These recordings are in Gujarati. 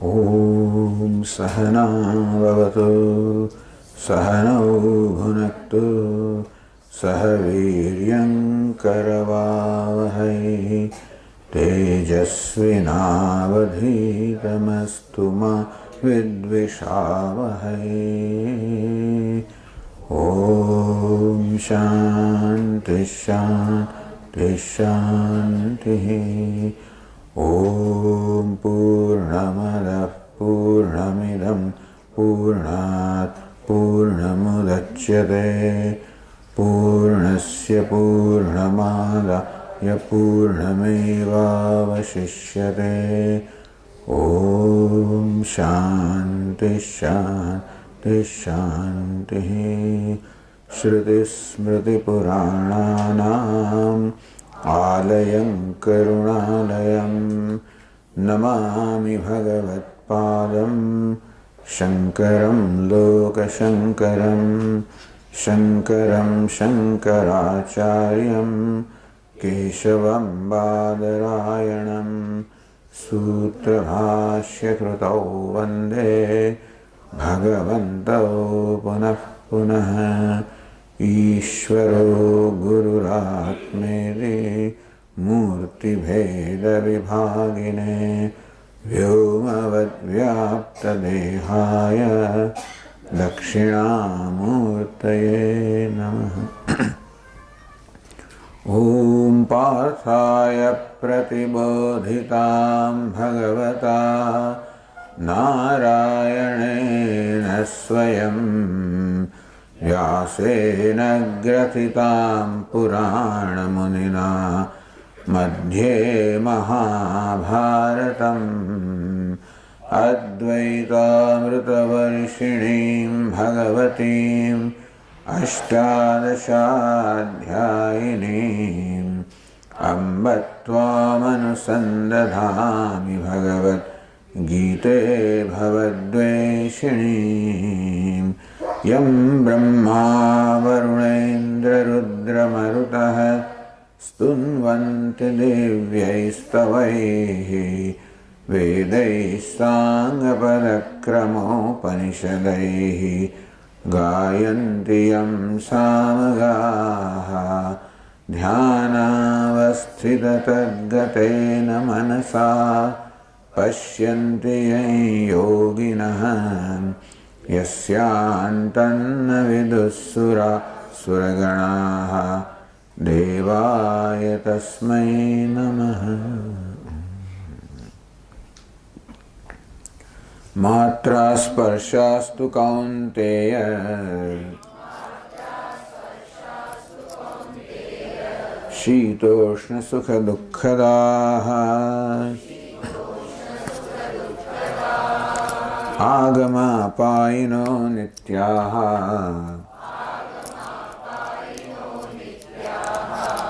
ॐ सहना भवतु सहनौ भुनक्तु सह वीर्यं करवावहै तेजस्विनावधीतमस्तु मा विद्विषावहै। ॐ शान्ति शान्ति शान्तिः। ॐ पूर्णमदः पूर्णमिदं पूर्णात् पूर्णमुदच्यते पूर्णस्य पूर्णमादाय पूर्णमेवावशिष्यते। ॐ शान्ति शान्ति शान्तिः। श्रुतिस्मृतिपुराणानाम् आलयं करुणालयं नमामि भगवत्पादं शङ्करं लोकशङ्करं शङ्करं शङ्कराचार्यं केशवं बादरायणं सूत्रभाष्यकृतौ वन्दे भगवन्तौ पुनः पुनः। ईश्वरो गुरुरात्मेति मूर्तिभेदविभागिने व्योमवद्व्याप्तदेहाय दक्षिणामूर्तये नमः। ॐ पार्थाय प्रतिबोधितां भगवता नारायणेन स्वयं व्यासेन ग्रथितां पुराणमुनिना मध्ये महाभारतम् अद्वैतामृतवर्षिणीं भगवतीम् अष्टादशाध्यायिनीम् अम्ब त्वामनुसन्दधामि भगवद्गीते भवद्वेषिणीम्। यं ब्रह्मा वरुणेन्द्ररुद्रमरुतः स्तुन्वन्ति दिव्यैस्तवैः वेदैः साङ्गपदक्रमोपनिषदैः गायन्ति यं सामगाः ध्यानावस्थिततद्गतेन मनसा पश्यन्ति यं योगिनः यस्यान्तन्न विदुःसुरासुरगणाः देवाय तस्मै नमः। मात्रा स्पर्शास्तु कौन्तेय शीतोष्णसुखदुःखदाः आगमापायिनो नित्याः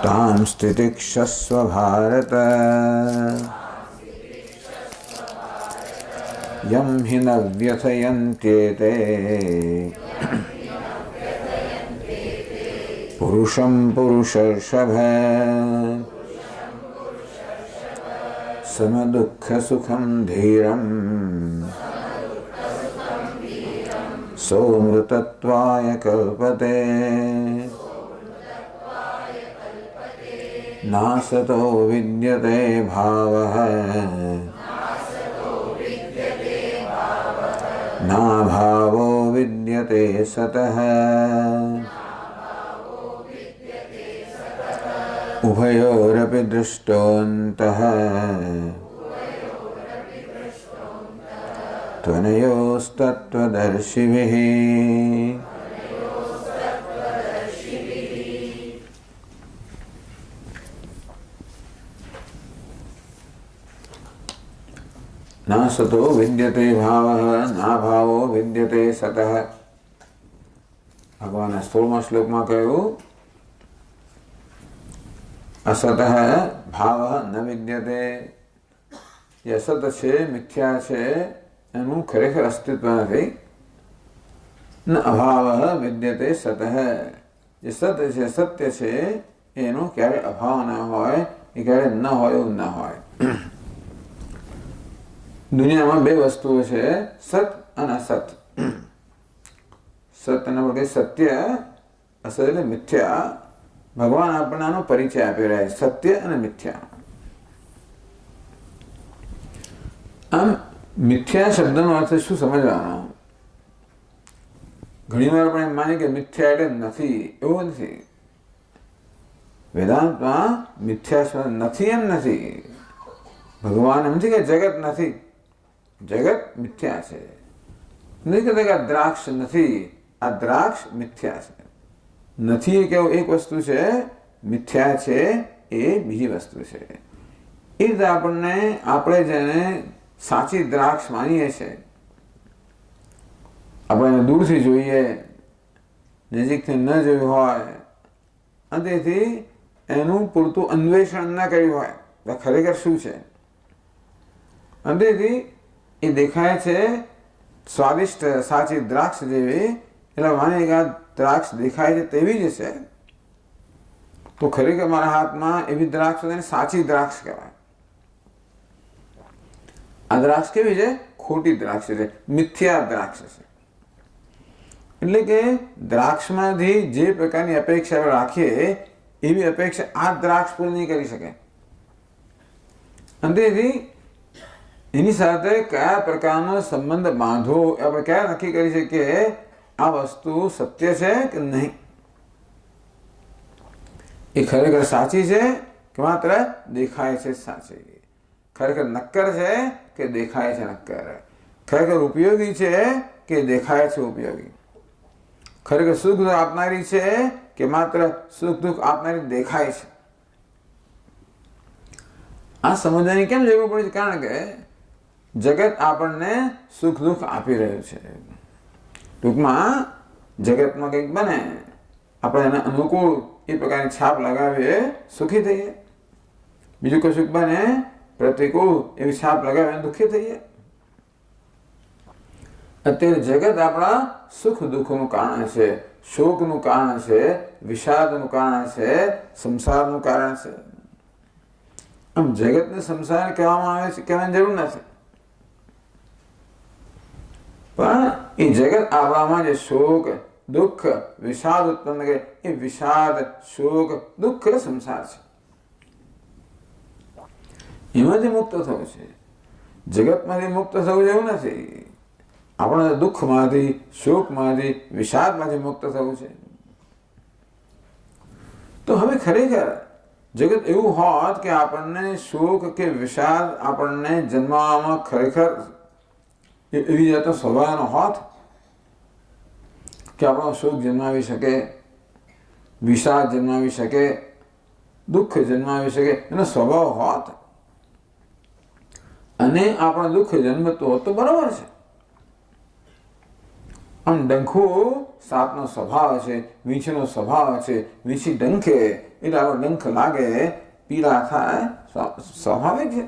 तां स्थितिक्षस्व भारत। यं हि न व्यथयन्त्येते पुरुषं पुरुषर्षभ समदुःखसुखं धीरम् सोऽमृतत्वाय कल्पते। नासतो विद्यते भावः नाभावो विद्यते सतः। उभयोरपि दृष्टोऽन्तः त्वनयोस्तत्त्वदर्शिभिः। न सतो विद्यते भावः न भावो विद्यते सतः। ભગવાને 16મા શ્લોકમાં કહ્યું અસતઃ ભાવઃ ન વિદ્યતે। જે અસત છે મિથ્યા છે એનું ખરેખર અસ્તિત્વ નથી। ન અભાવઃ વિદ્યતે સતઃ। જે સત્ય છે સત્ય છે એનો ક્યારે અભાવ ન હોય, એ ક્યારે ન હોય એવું ન હોય। દુનિયામાં બે વસ્તુઓ છે, સત અને અસત. સત અને આપણે સત્ય, અસત એટલે મિથ્યા. ભગવાન આપણને આનો પરિચય આપી રહ્યા છે, સત્ય અને મિથ્યા. આમ મિથ્યા શબ્દનો અર્થ શું સમજવાનો? ઘણી વાર આપણે એમ માની કે મિથ્યા એટલે નથી, એવું નથી. વેદાંતમાં મિથ્યા નથી એમ નથી. ભગવાન એમ નથી કે જગત નથી, જગત મિથ્યા છે. નથી કહેતા કે આ દ્રાક્ષ નથી, આ દ્રાક્ષ મિથ્યા છે. નથી કેવું એક વસ્તુ છે, મિથ્યા છે એ બીજી વસ્તુ છે. એ રીતે આપણે જેને સાચી દ્રાક્ષ માનીએ છીએ, આપણે દૂરથી જોઈએ, નજીકથી ન જોયું હોય, અને તેથી એનું પૂરતું અન્વેષણ ન કર્યું હોય તો ખરેખર શું છે. અને તેથી એ દેખાય છે સ્વાદિષ્ટ સાચી દ્રાક્ષ જેવી, એટલે માની કે આ દ્રાક્ષ દેખાય છે તેવી જ છે, તો ખરેખર મારા હાથમાં એવી દ્રાક્ષ તેને સાચી દ્રાક્ષ કહેવાય. આ દ્રાક્ષ કેવી છે? ખોટી દ્રાક્ષ છે, મિથ્યા દ્રાક્ષ છે. એટલે કે દ્રાક્ષમાંથી જે પ્રકારની અપેક્ષા રાખીએ એવી અપેક્ષા આ દ્રાક્ષ પૂરી નહીં કરી શકે. અને તેથી એની સાથે કયા પ્રકારનો સંબંધ બાંધવો આપણે ક્યાં નક્કી કરી શકીએ આ વસ્તુ સત્ય છે કે નહીં, એ ખરેખર સાચી છે કે માત્ર દેખાય છે સાચી, ખરેખર નક્કર છે કે દેખાય છે નક્કર, ખરેખર ઉપયોગી છે કે દેખાય છે ઉપયોગી, ખરેખર સુખ દુઃખ આપનારી છે કે માત્ર સુખ દુઃખ આપનારી દેખાય છે. આ સમજવાની કેમ જરૂર પડે છે? કારણ કે જગત આપણને સુખ દુઃખ આપી રહ્યું છે. ટૂંકમાં જગતમાં કંઈક બને, આપણે એને અનુકૂળ એ પ્રકારની છાપ લગાવીએ, સુખી થઈએ. બીજું કશુંક બને, પ્રતિકૂળ એવી છાપ લગાવીને દુઃખી થઈએ. અત્યારે જગત આપણા સુખ દુઃખનું કારણ છે, શોકનું કારણ છે, વિષાદનું કારણ છે, સંસારનું કારણ છે. આમ જગતને સંસાર કહેવામાં આવે છે, કહેવાની જરૂર નથી, પણ એ જગત આપણામાં જે શોક દુઃખ વિષાદ ઉત્પન્ન કરે એ વિષાદ શોક દુઃખ સંસાર છે. એમાંથી મુક્ત થવું છે, જગતમાંથી મુક્ત થવું એવું નથી. આપણે દુઃખમાંથી શોકમાંથી વિષાદમાંથી મુક્ત થવું છે. તો હવે ખરેખર જગત એવું હોત કે આપણને શોક કે વિષાદ આપણને જન્માવામાં ખરેખર એવી જાતનો સ્વભાવનો હોત કે આપણો શોક જન્માવી શકે, વિષાદ જન્માવી શકે, દુઃખ જન્માવી શકે, એનો સ્વભાવ હોત, અને આપણો દુઃખ જન્મતું હોત તો બરાબર છે. આમ ડંખો સાપનો સ્વભાવ છે, વીંછનો સ્વભાવ છે, વીંછી ડંખે એટલે આપણો ડંખ લાગે, પીડા થાય, સ્વાભાવિક છે.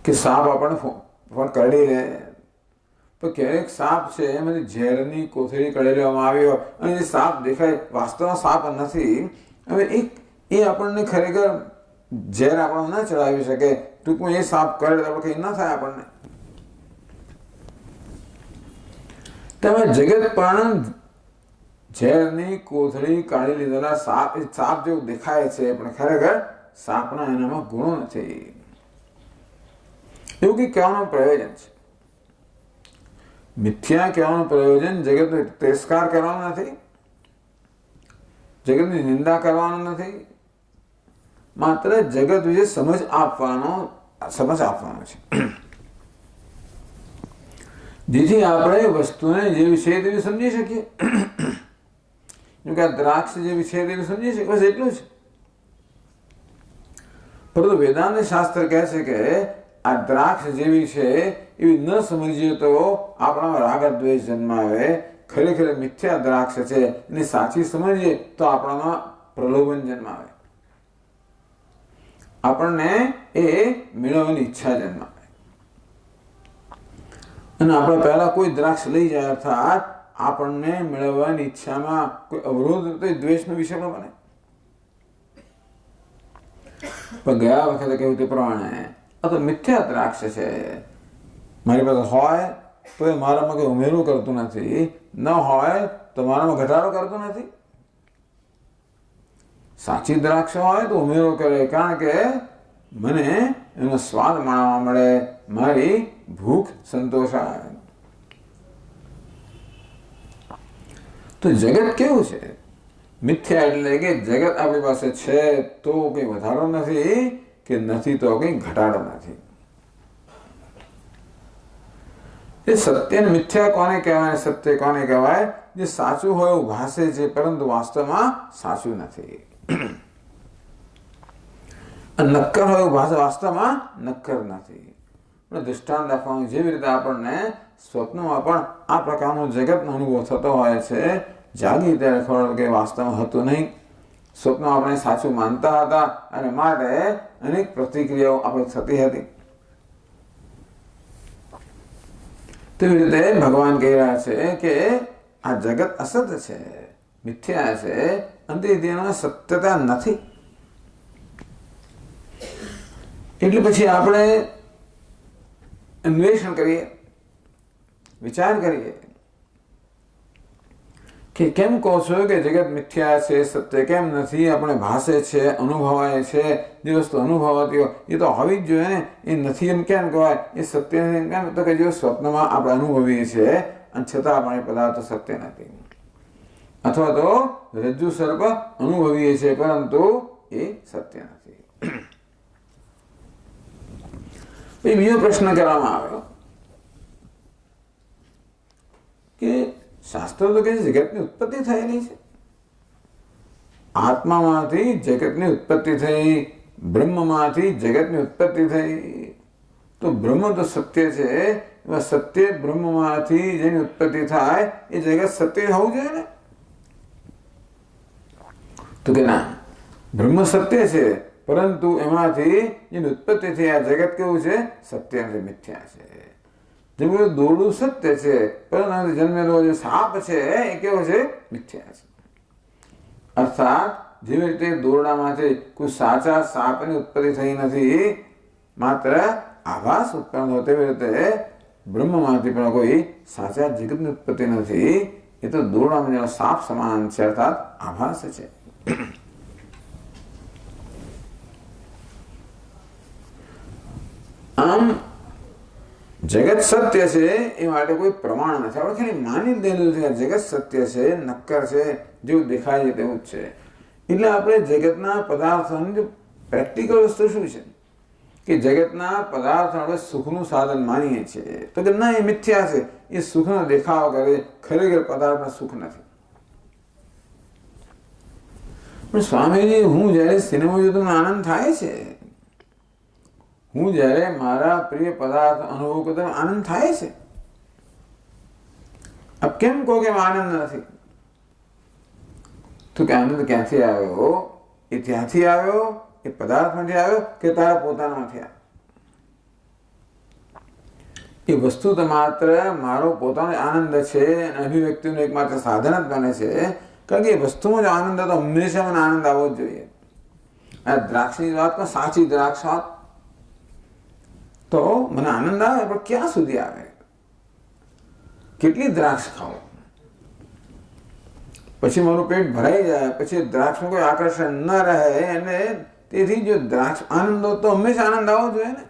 કે સાપ આપણને પણ કરડી લે, તો ક્યારેક સાપ છે એમાંથી ઝેરની કોથળી કાઢી લેવામાં આવી હોય અને જે સાપ દેખાય વાસ્તવમાં સાપ નથી. હવે એ આપણને ખરેખર ઝેર આપણને ન ચડાવી શકે. ટૂંકમાં એ સાપ કરડે તો કંઈ ન થાય આપણને. તમે જગત પણ ઝેરની કોથળી કાઢી લીધેલા સાપ જેવું દેખાય છે, પણ ખરેખર સાપના એનામાં ગુણો નથી. એવું કંઈ કહેવાનું પ્રયોજન છે. મિથ્યા કહેવાનું પ્રયોજન જગતનો તિરસ્કાર કરવાનો નથી, જગતની નિંદા કરવાનો નથી, માત્ર જગત વિશે સમજ આપવાનો છે. જેથી આપણે વસ્તુને જેવી છે તેવી સમજી શકીએ. કે દ્રાક્ષ જેવી છે તેવી સમજી શકીએ, બસ એટલું જ. પરંતુ વેદાંત શાસ્ત્ર કહે છે કે આ દ્રાક્ષ જેવી છે એવી ન સમજીએ તો આપણામાં રાગ દ્વેષ જન્માવે. ખરેખર મિથ્યા દ્રાક્ષ છે એની સાચી સમજીએ તો આપણામાં પ્રલોભન જન્માવે, આપણને એ મેળવવાની ઈચ્છા જન્માવે. અને આપણે પહેલા કોઈ દ્રાક્ષ લઈ જાય અર્થાત આપણને મેળવવાની ઈચ્છામાં કોઈ અવરોધ તો દ્વેષનો વિષય પણ બને. પણ ગયા વખતે કહ્યું તે પ્રમાણે આ તો મિથ્યા દ્રાક્ષ છે. મારી પાસે હોય તો એ મારામાં કંઈ ઉમેરું કરતું નથી, ન હોય તો મારામાં ઘટાડો કરતું નથી. સાચી દ્રાક્ષ હોય તો ઉમેરો કરે, કારણ કે મને એનો સ્વાદ માણવા મળે, મારી ભૂખ સંતોષાય. તો જગત કેવું છે? મિથ્યા એટલે કે જગત આપણી પાસે છે તો કંઈ વધારો નથી, કે નથી તો કંઈ ઘટાડો નથી. એ સત્ય ને મિથ્યા કોને કહેવાય? સત્ય કોને કહેવાય? જે સાચું હોય એવું ભાસે છે પરંતુ વાસ્તવમાં સાચું નથી. નક્કર હોય એવું ભાસે વાસ્તવમાં નક્કર નથી. દૃષ્ટાંત આપવાનું, જેવી રીતે આપણને સ્વપ્નમાં પણ આ પ્રકારનો જગતનો અનુભવ થતો હોય છે. જાગી ત્યારે ખબર કે વાસ્તવમાં હતું નહીં. સ્વપ્ન આપણે સાચું માનતા હતા અને માટે અનેક પ્રતિક્રિયાઓ આપણે થતી હતી. તેવી રીતે ભગવાન કહી રહ્યા છે કે આ જગત અસત છે, મિથ્યા છે, અને તેમાં સત્યતા નથી. એટલે પછી આપણે અન્વેષણ કરીએ, વિચાર કરીએ કે કેમ કહો છો કે જગત મિથ્યા છે, સત્ય કેમ નથી? આપણે ભાષે છે, અનુભવાય છે. જે વસ્તુ અનુભવાતી હોય એ તો હોવી જ જોઈએ ને. એ નથી એમ કેમ કહેવાય? એ સત્ય નથી એમ કેમ? તો કે જો સ્વપ્નમાં આપણે અનુભવીએ છીએ અને છતાં પણ એ પદાર્થ સત્ય નથી. અથવા તો રજ્જુ સર્પ અનુભવીએ છીએ પરંતુ એ સત્ય નથી. બીજો પ્રશ્ન કરવામાં આવ્યો કે શાસ્ત્રો તો કહે છે જગતની ઉત્પત્તિ થયેલી છે. આત્મામાંથી જગતની ઉત્પત્તિ થઈ, બ્રહ્મમાંથી જગતની ઉત્પત્તિ થઈ. તો બ્રહ્મ તો સત્ય છે, એમાં સત્ય બ્રહ્મમાંથી જેની ઉત્પત્તિ થાય એ જગત સત્ય હોવું જોઈએ ને. તો કે ના, બ્રહ્મ સત્ય છે પરંતુ એમાંથી જેની ઉત્પત્તિ થઈ આ જગત કેવું છે? સત્ય નથી, મિથ્યા છે. જેમ કે દોરડું સત્ય છે પરંતુ જન્મેલો જે સાપ છે એ કેવો છે? મિથ્યા છે. અર્થાત જેવી રીતે દોરડામાંથી કોઈ સાચા સાપની ઉત્પત્તિ થઈ નથી, માત્ર આભાસ ઉત્પન્ન થયો, તેવી રીતે બ્રહ્મમાંથી પણ કોઈ સાચા જગતની ઉત્પત્તિ નથી. એ તો દોરડામાં જેનો સાપ સમાન છે, અર્થાત આભાસ છે. આમ જગત સત્ય છે એ માટે કોઈ પ્રમાણ નથી. આપણે ખાલી માની દેલું છે જગત સત્ય છે, નક્કર છે, જેવું દેખાય છે તેવું જ છે. એટલે આપણે જગતના પદાર્થોની જો પ્રેક્ટિકલ વસ્તુ શું છે કે જગતના પદાર્થો આપણે સુખનું સાધન માનીએ છીએ તો કે ના, એ મિથ્યા છે, એ સુખનો દેખાવ કરે, ખરેખર પદાર્થમાં સુખ નથી. પણ સ્વામીજી, હું જ્યારે સિનેમા જોતો આનંદ થાય છે, હું જ્યારે મારા પ્રિય પદાર્થ અનુભવ કરતો આનંદ થાય છે. अब કેમ કહો કે આનંદ નથી? તો કે આનંદ ક્યાંથી આવ્યો? એ ત્યાંથી આવ્યો, એ પદાર્થમાંથી આવ્યો કે તારા પોતાનામાંથી આવ્યો? એ વસ્તુ તો માત્ર મારો પોતાનો આનંદ છે અને અભિવ્યક્તિનું એકમાત્ર સાધન જ બને છે. કારણ કે એ વસ્તુમાં જ આનંદ હતો, હંમેશા મને આનંદ આવવો જ જોઈએ. આ દ્રાક્ષની વાતમાં સાચી દ્રાક્ષ હોત તો મને આનંદ આવે, પણ ક્યાં સુધી આવે? કેટલી દ્રાક્ષ ખાઓ પછી મારું પેટ ભરાઈ જાય, પછી દ્રાક્ષનું કોઈ આકર્ષણ ન રહે. અને તેથી જો દ્રાક્ષ આનંદ હોય તો હંમેશા આનંદ આવવો જોઈએ ને.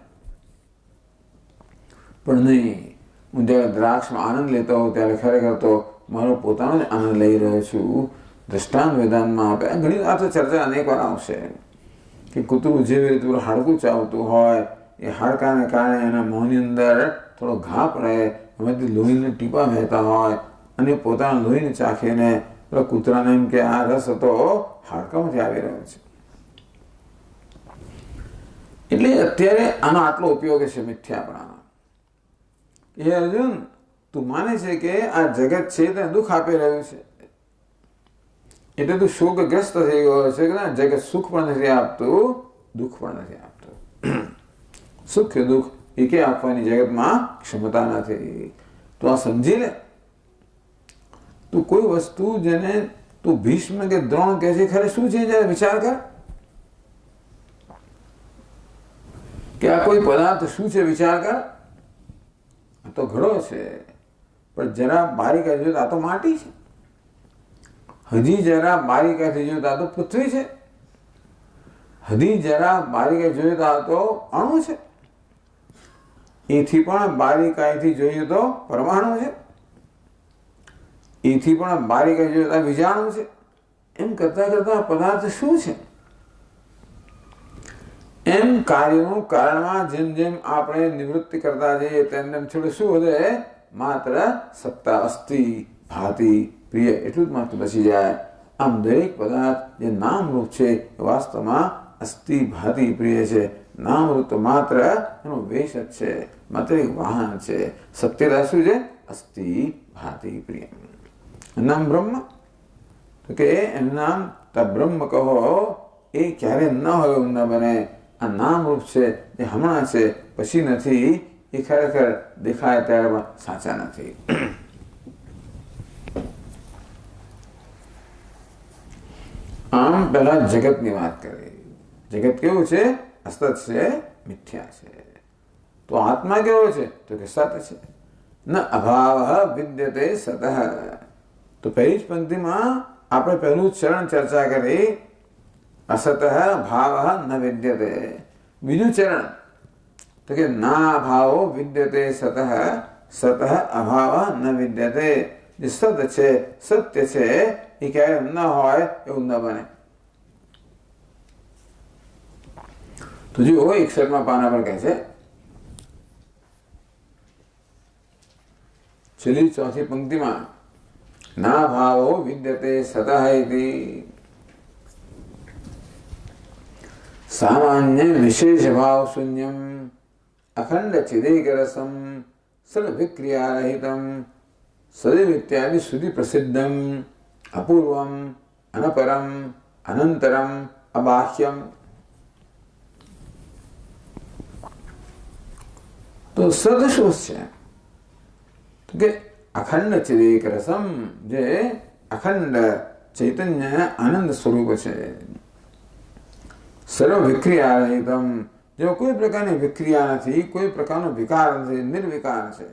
પણ નહીં, હું જ્યારે દ્રાક્ષમાં આનંદ લેતો હોઉં ત્યારે ખરેખર તો મારો પોતાનો જ આનંદ લઈ રહ્યો છું. દ્રષ્ટાંત વેદાંતમાં આપે ઘણી વાર તો ચર્ચા અનેક વાર આવશે કે કૂતરું જેવી રીતે હાડકું ચાવતું હોય, એ હાડકાને કારણે એના મોંની અંદર થોડો ઘા પડે, એમાંથી લોહીને ટીપા વહેતા હોય અને પોતાના લોહીને ચાખીને પેલા કૂતરાને એમ કે આ રસ હતો હાડકામાંથી આવી રહ્યો છે. એટલે અત્યારે આનો આટલો ઉપયોગ છે મિથ્યાપણાનો. એ અર્જુન, તું માને છે કે આ જગત છે તેને દુઃખ આપી રહ્યું છે, એટલે તું શોકગ્રસ્ત થઈ ગયો છે કે જગત સુખ પણ નથી આપતું, દુઃખ પણ નથી આપતું. સુખ કે દુઃખ એ કે આપવાની જગતમાં ક્ષમતા નથી. તું આ સમજી લે. તું કોઈ વસ્તુ જેને તું ભીષ્મ કે દ્રોણ કહે છે ખરે શું છે જયારે વિચાર કર. આ કોઈ પદાર્થ શું છે વિચાર કર. આ તો ઘડો છે, પણ જરા બારીકાઈથી જોયું આ તો માટી છે. હજી જરા બારીકાઈથી જોયું આ તો પૃથ્વી છે. હજી જરા બારીકાઈ જોયું તો આ તો અણુ છે. એથી પણ બારીકાઈથી જોઈએ તો પરમાણુ છે. એથી પણ બારીકાઈ જોઈએ તો બીજાણુ છે. એમ કરતા કરતા પદાર્થ શું છે? એમ કાર્યનું કારણમાં જેમ જેમ આપણે નિવૃત્તિ કરતા જઈએ તેમ તેમ થોડું શું વધે? માત્ર સત્તા, અસ્થિ, ભાતિ, પ્રિય એટલું જ માત્ર બચી જાય. આમ દરેક પદાર્થ જે નામરૂપ છે વાસ્તવમાં અસ્થિ, ભાતિ, પ્રિય છે. નામરૂપ તો માત્ર એનો વેશ જ છે, માત્ર એક વાહન છે. સત્યતા શું છે? અસ્થિ, ભાતિ, પ્રિય. નામ બ્રહ્મ, તો કે એનું નામ બ્રહ્મ કહો એ ક્યારે ન હોય એવું ન બને. આ નામરૂપ છે જે હમણાં છે પછી નથી, એ ખરેખર દેખાય ત્યારે પણ સાચા નથી. આમ પહેલા જગતની વાત કરી. જગત કેવું છે? અસત છે, મિથ્યા છે. તો આત્મા કેવો છે? તો કે સત છે. ન અભાવ વિદ્યતે સતઃ. તો પહેલી જ પંક્તિમાં આપણે પહેલું ચરણ ચર્ચા કરી, અસત ભાવ ન વિદ્યતે. બીજું ચરણ તો કે ના ભાવો વિદ્યતે સતઃ, સતઃ અભાવ ન વિદ્યતે. જે સત છે, સત્ય છે, એ ક્યારે ન હોય એવું ન બને. તો જો 61 પાના પર કહે છે, છેલ્લી ચોથી પંક્તિમાં ના ભાવો વિદ્યતે સતઃ ઇતિ. સામાન્ય વિશેષ ભાવ શૂન્યમ અખંડ ચિદેક રસમ સર્વવિક્રિયારહિતમ સદૈવ ઇત્યાદિ સુધી પ્રસિદ્ધમ અપૂર્વમ અનપરમ અનંતરમ અબાહ્યમ. તો સદ શું છે? તો કે અખંડ ચિદેક રસમ, જે અખંડ ચૈતન્ય આનંદ સ્વરૂપ છે. સર્વ વિક્રિયા રહિતમ, જો કોઈ પ્રકારની વિક્રિયા નથી, કોઈ પ્રકારનો વિકાર નથી, નિર્વિકાર છે.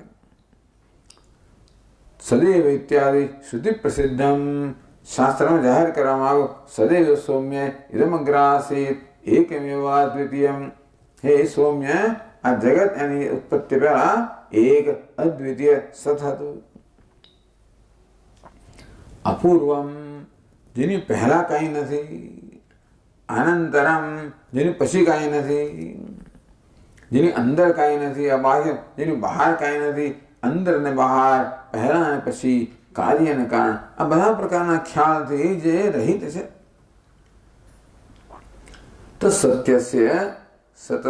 સદૈવ ઇત્યાદિ શ્રુતિ પ્રસિદ્ધમ, શાસ્ત્રમાં જાહેર કરવામાં આવ્યું, સદૈવ સૌમ્ય ઇદમગ્રાસીત એકમેવ અદ્વિતીયમ. હે સૌમ્ય, આ જગત એની ઉત્પત્તિ પહેલા એક અદ્વિતીય સત હતું. અપૂર્વમ, જેની પહેલા કઈ નથી. અનંતરમ, જેની પછી કાંઈ નથી, જેની અંદર કાંઈ નથી. અબાહ્ય, જેની બહાર કાંઈ નથી. અંદર ને બહાર, પહેલા અને પછી, કાર્ય અને કારણ, આ બધા પ્રકારના ખ્યાલથી જે રહિત છે. તો સત્યસ્ય સત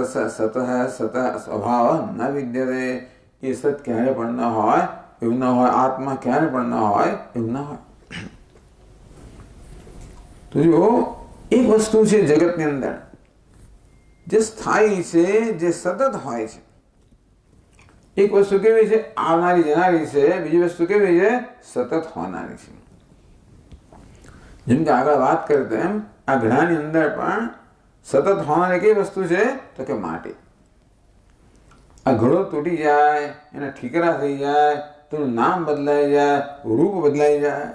સ્વભાવ ન વિદ્યતે. એ સત ક્યારે પણ ન હોય એવું ન હોય. આત્મા ક્યારે પણ ન હોય એવું ન હોય. તો જો એક વસ્તુ છે જગતની અંદર જે સ્થાયી છે, જે સતત હોય છે. એક વસ્તુ કેવી છે? આવનારી જનારી છે. બીજી વસ્તુ કેવી છે? સતત હોનારી છે. જેમ કે આગળ વાત કરી તેમ આ ઘડાની અંદર પણ સતત હોનારી કઈ વસ્તુ છે? તો કે માટી. આ ઘડો તૂટી જાય, એના ઠીકરા થઈ જાય, તેનું નામ બદલાઈ જાય, રૂપ બદલાઈ જાય.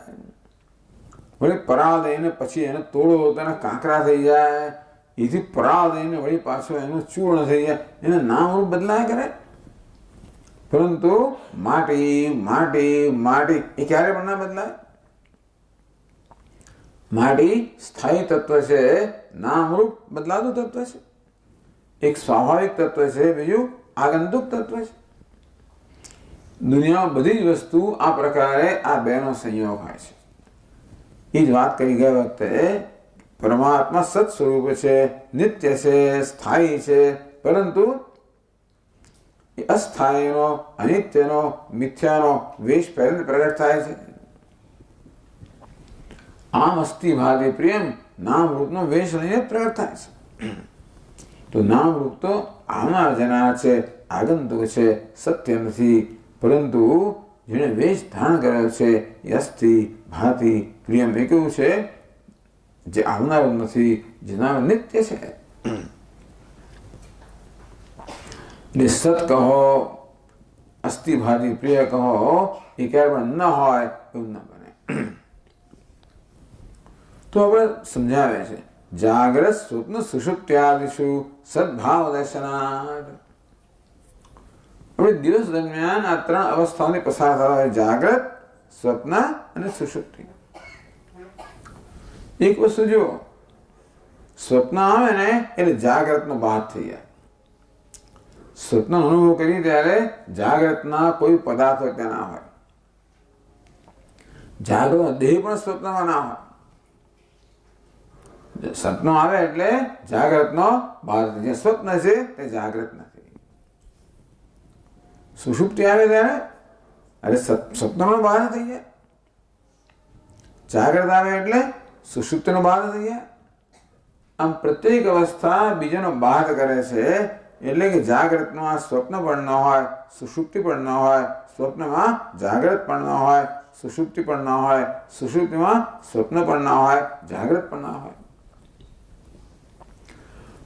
વળી પરાળ દઈને પછી એને તોડો તો એના કાંકરા થઈ જાય. એથી પરાળ દઈને વળી પાછો એનું ચૂર્ણ થઈ જાય. એને નામ રૂપ બદલાયા કરે. પરંતુ માટી માટી માટી એ ક્યારે પણ ના બદલાય. માટી સ્થાયી તત્વ છે, નામરૂપ બદલાતું તત્વ છે. એક સ્વાભાવિક તત્વ છે, બીજું આગંતુક તત્વ છે. દુનિયામાં બધી જ વસ્તુ આ પ્રકારે આ બેનો સંયોગ હોય છે. એ જ વાત કરી ગયા વખતે પરમાત્મા સત સ્વરૂપ છે, નિત્ય છે, સ્થાયી છે, પરંતુ એ અસ્થાયીનો, અનિત્યનો, મિથ્યાનો વેશ પહેરીને પ્રગટ થાય છે. આમ અસ્થિ ભાતિ પ્રિયમ નામરૂપનો વેશ લઈને પ્રગટ થાય છે. તો નામરૂપ તો આવનાર જનાર છે, આગંતુક છે, સત્ય નથી. પરંતુ જેણે વેશ ધારણ કર્યો છે એ અસ્થિ ભાતિ પ્રિયમ. એ કેવું છે? જે આવનારું નથી, જનાર નિત્ય છે. એટલે સત કહો, અસ્થિભાજી પ્રિય કહો, એ ક્યારે પણ ન હોય એવું ન બને. તો આપણે સમજાવે છે જાગ્રત સ્વપ્ન સુષુપ્ત્યાદિષુ સદભાવ દર્શનાર્થ. આપણે દિવસ દરમિયાન આ ત્રણ અવસ્થાઓને પસાર થતા હોય, જાગ્રત, સ્વપ્ન અને સુષુપ્તિ. એક વસ્તુ જો સ્વપ્ન આવે ને એટલે જાગ્રતનો બાદ થઈ જાય. સ્વપ્નનો અનુભવ કરીએ ત્યારે જાગ્રતના કોઈ પદાર્થો ત્યાં ના હોય. જાગ્રત દેહ પણ સ્વપ્નમાં ના હોય. સપનો આવે એટલે જાગ્રતનો બાદ. જે સ્વપ્ન છે તે જાગ્રત નથી. સુષુપ્તિ આવે ત્યારે અરે સ્વપ્નનો બહાર થઈ જાય. જાગ્રત આવે એટલે સુષુપ્તિનો બહાર થઈ જાય. આમ પ્રત્યેક અવસ્થા બીજાનો બાદ કરે છે. એટલે કે જાગ્રતમાં સ્વપ્ન પણ ન હોય, સુષુપ્તિ પણ ન હોય, સ્વપ્નમાં જાગ્રત પણ ન હોય, સુષુપ્તિ પણ ન હોય, સુષુપ્તિમાં સ્વપ્ન પણ ન હોય, જાગ્રત પણ ન હોય.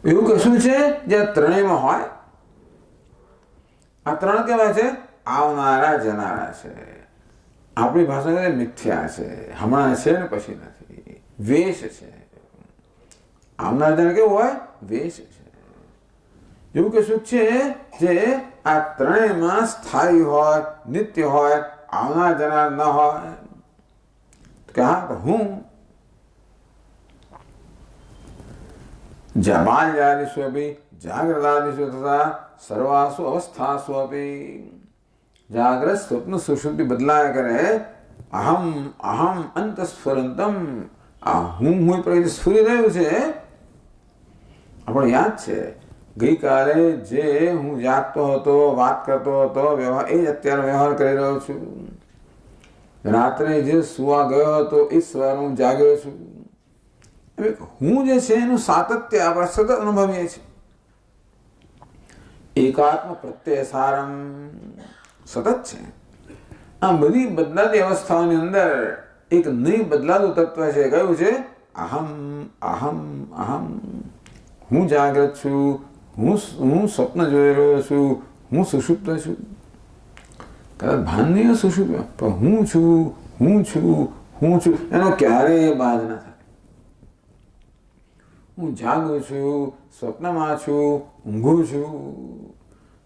એવું કશું છે જે ત્રણેયમાં હોય. આ ત્રણ કેવા છે? આવનારા જનારા છે. આપણી ભાષામાં મિથ્યા છે, હમણાં છે ને પછી નથી. વેશ છે. આવનારા જનાર કેવું હોય? વેશ છે. એવું કશું છે જે આ ત્રણેયમાં સ્થાયી હોય, નિત્ય હોય, આવનાર જનાર ન હોય. કે હા, હું બાલ્યાદિષુ અપી જાગ્રતાદિષુ તથા સર્વાસુ અવસ્થાસુ અપી. જાગ્રત, સ્વપ્ન, સુષુપ્તિ બદલાયા કરે. અહમ અહમ અંતસ્ફુરંતમ. આ હું પ્રત્યે સ્ફુરી રહ્યું છે. આપણે યાદ છે ગઈકાલે જે હું જાગતો હતો, વાત કરતો હતો, વ્યવહાર એ જ અત્યારે વ્યવહાર કરી રહ્યો છું. રાત્રે જે સુવા ગયો હતો એ સવારે હું જાગ્યો છું. હું જે છે એનું સાતત્ય આપણે સતત અનુભવીએ છીએ. એકાત્મ પ્રત્યય સારમ સતત છે. આ બધી બદલાતી અવસ્થાઓની અંદર એક નહીં બદલાતું તત્વ છે. કયું છે? અહમ અહમ અહમ. હું જાગ્રત છું, હું સ્વપ્ન જોઈ રહ્યો છું, હું સુષુપ્ત છું. કદાચ ભાન નહીં સુષુપ્ત, પણ હું છું, હું છું, હું છું, એનો ક્યારેય બાદ ના થાય. હું જાગું છું, સ્વપ્નમાં છું, ઊંઘું છું,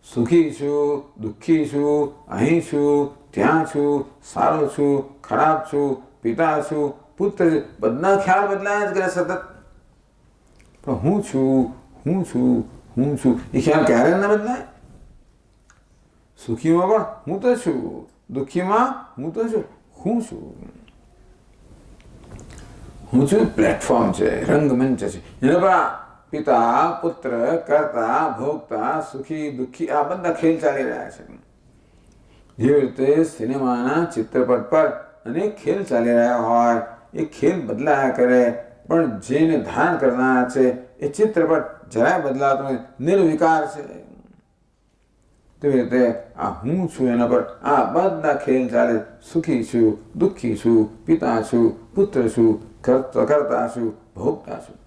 સુખી છું, દુઃખી છું, અહીં છું, ત્યાં છું, સારો છું, ખરાબ છું, પિતા છું, પુત્ર છું, બધા ખ્યાલ બદલાયા જ કરે સતત. પણ હું છું, હું છું, હું છું, એ ખ્યાલ ક્યારે ના બદલાય. સુખીમાં પણ હું તો છું, દુઃખીમાં હું તો છું, હું છું. હું છું પ્લેટફોર્મ છે, રંગમંચ છે. એના પર પિતા, પુત્ર, કર્તા, ભોગતા, સુખી, દુઃખી આ બધા ખેલ ચાલી રહ્યા છે. જેવી રીતે સિનેમાના ચિત્રપટ પર અનેક ખેલ ચાલી રહ્યા હોય, એ ખેલ બદલાયા કરે, પણ જેને ધારણ કરનાર છે એ ચિત્રપટ જરાય બદલાતો નથી, નિર્વિકાર છે. તેવી રીતે આ હું છું એના પર આ બધા ખેલ ચાલે. સુખી છું, દુઃખી છું, પિતા છું, પુત્ર છું, કરતા છું, ભોગતા છું.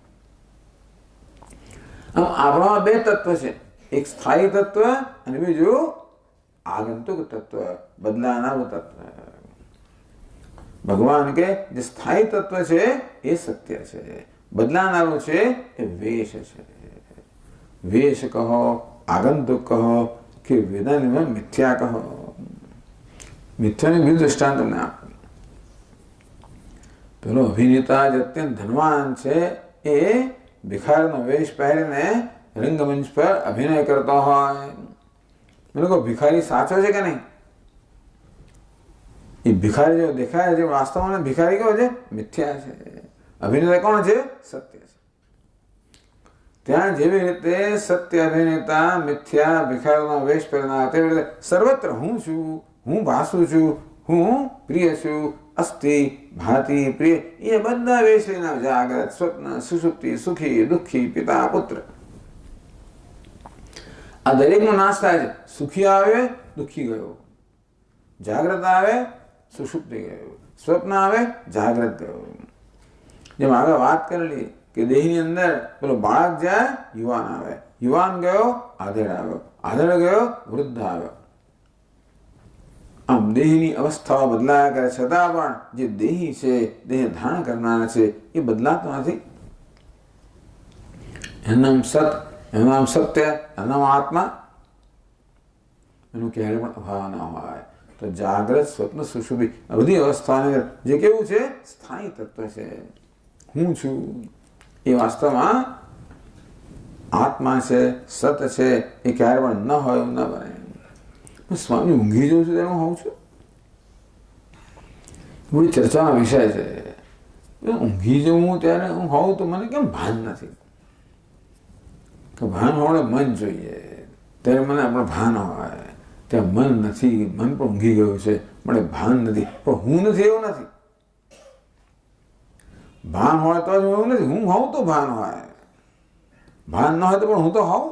આમ આપણા બે તત્વ છે. એક સ્થાયી તત્વ અને બીજું આગંતુક તત્વ, બદલાનારું તત્વ. ભગવાન કે જે સ્થાયી તત્વ છે એ સત્ય છે, બદલાનારું છે એ વેશ છે. વેશ કહો, આગંતુક કહો કે વેદાંતમાં મિથ્યા કહો. મિથ્યાનું બીજું દૃષ્ટાંત તમને આપું. પેલો અભિનેતા જે અત્યંત ધનવાન છે એ ભિખારીનો વેશ પહેરીને રંગમંચ પર અભિનય કરતો હોય. લોકો ભિખારી સાચો છે કે નહીં? એ ભિખારી જો દેખાય છે વાસ્તવમાં ભિખારી કેવો છે? મિથ્યા છે. અભિનેતા કોણ છે? સત્ય છે. ત્યાં જેવી રીતે સત્ય અભિનેતા મિથ્યા ભિખારીનો વેશ પહેરનાર, તેવી રીતે સર્વત્ર હું છું, હું ભાસું છું, હું પ્રિય છું, અસ્થિ ભાતિ પ્રિય, એ બધા વેશ લઈને જાગ્રત, સ્વપ્ન, સુષુપ્તિ, સુખી, દુઃખી, પિતા, પુત્ર. આ દરેકનો નાશ થાય છે. સુખી આવે, દુઃખી ગયો. જાગ્રત આવે, સુષુપ્તિ ગયો. સ્વપ્ન આવે, જાગ્રત ગયો. જેમ આગળ વાત કરેલી કે દેહની અંદર પેલો બાળક જાય, યુવાન આવે, યુવાન ગયો, આધેડ આવ્યો, આધળ ગયો, વૃદ્ધ આવ્યો. આમ દેહની અવસ્થાઓ બદલાયા કરે છતાં પણ જે દેહી છે, દેહ ધારણ કરનારા છે, એ બદલાતો નથી. એનું નામ સત, એનું નામ સત્ય, એનું નામ આત્મા. એનું ક્યારે પણ અભાવ ના હોય. તો જાગ્રત, સ્વપ્ન, સુષુપ્તિ આ બધી અવસ્થાને જે કેવું છે? સ્થાયી તત્વ છે. હું છું એ વાસ્તવમાં આત્મા છે, સત છે. એ ક્યારે પણ ન હોય એવું ન બને. સ્વામી ઊંઘી જઉં છું તેનું હોઉં છું, બધી ચર્ચાનો વિષય છે. ઊંઘી જવું ત્યારે હું હોઉં તો મને કેમ ભાન નથી? કે ભાન હોડે મન જોઈએ, ત્યારે મને આપણે ભાન હોય. ત્યાં મન નથી, મન પણ ઊંઘી ગયું છે, મને ભાન નથી. પણ હું નથી એવું નથી. ભાન હોય તો જ એવું નથી. હું હોઉં તો ભાન હોય, ભાન ન હોય તો પણ હું તો હોઉં.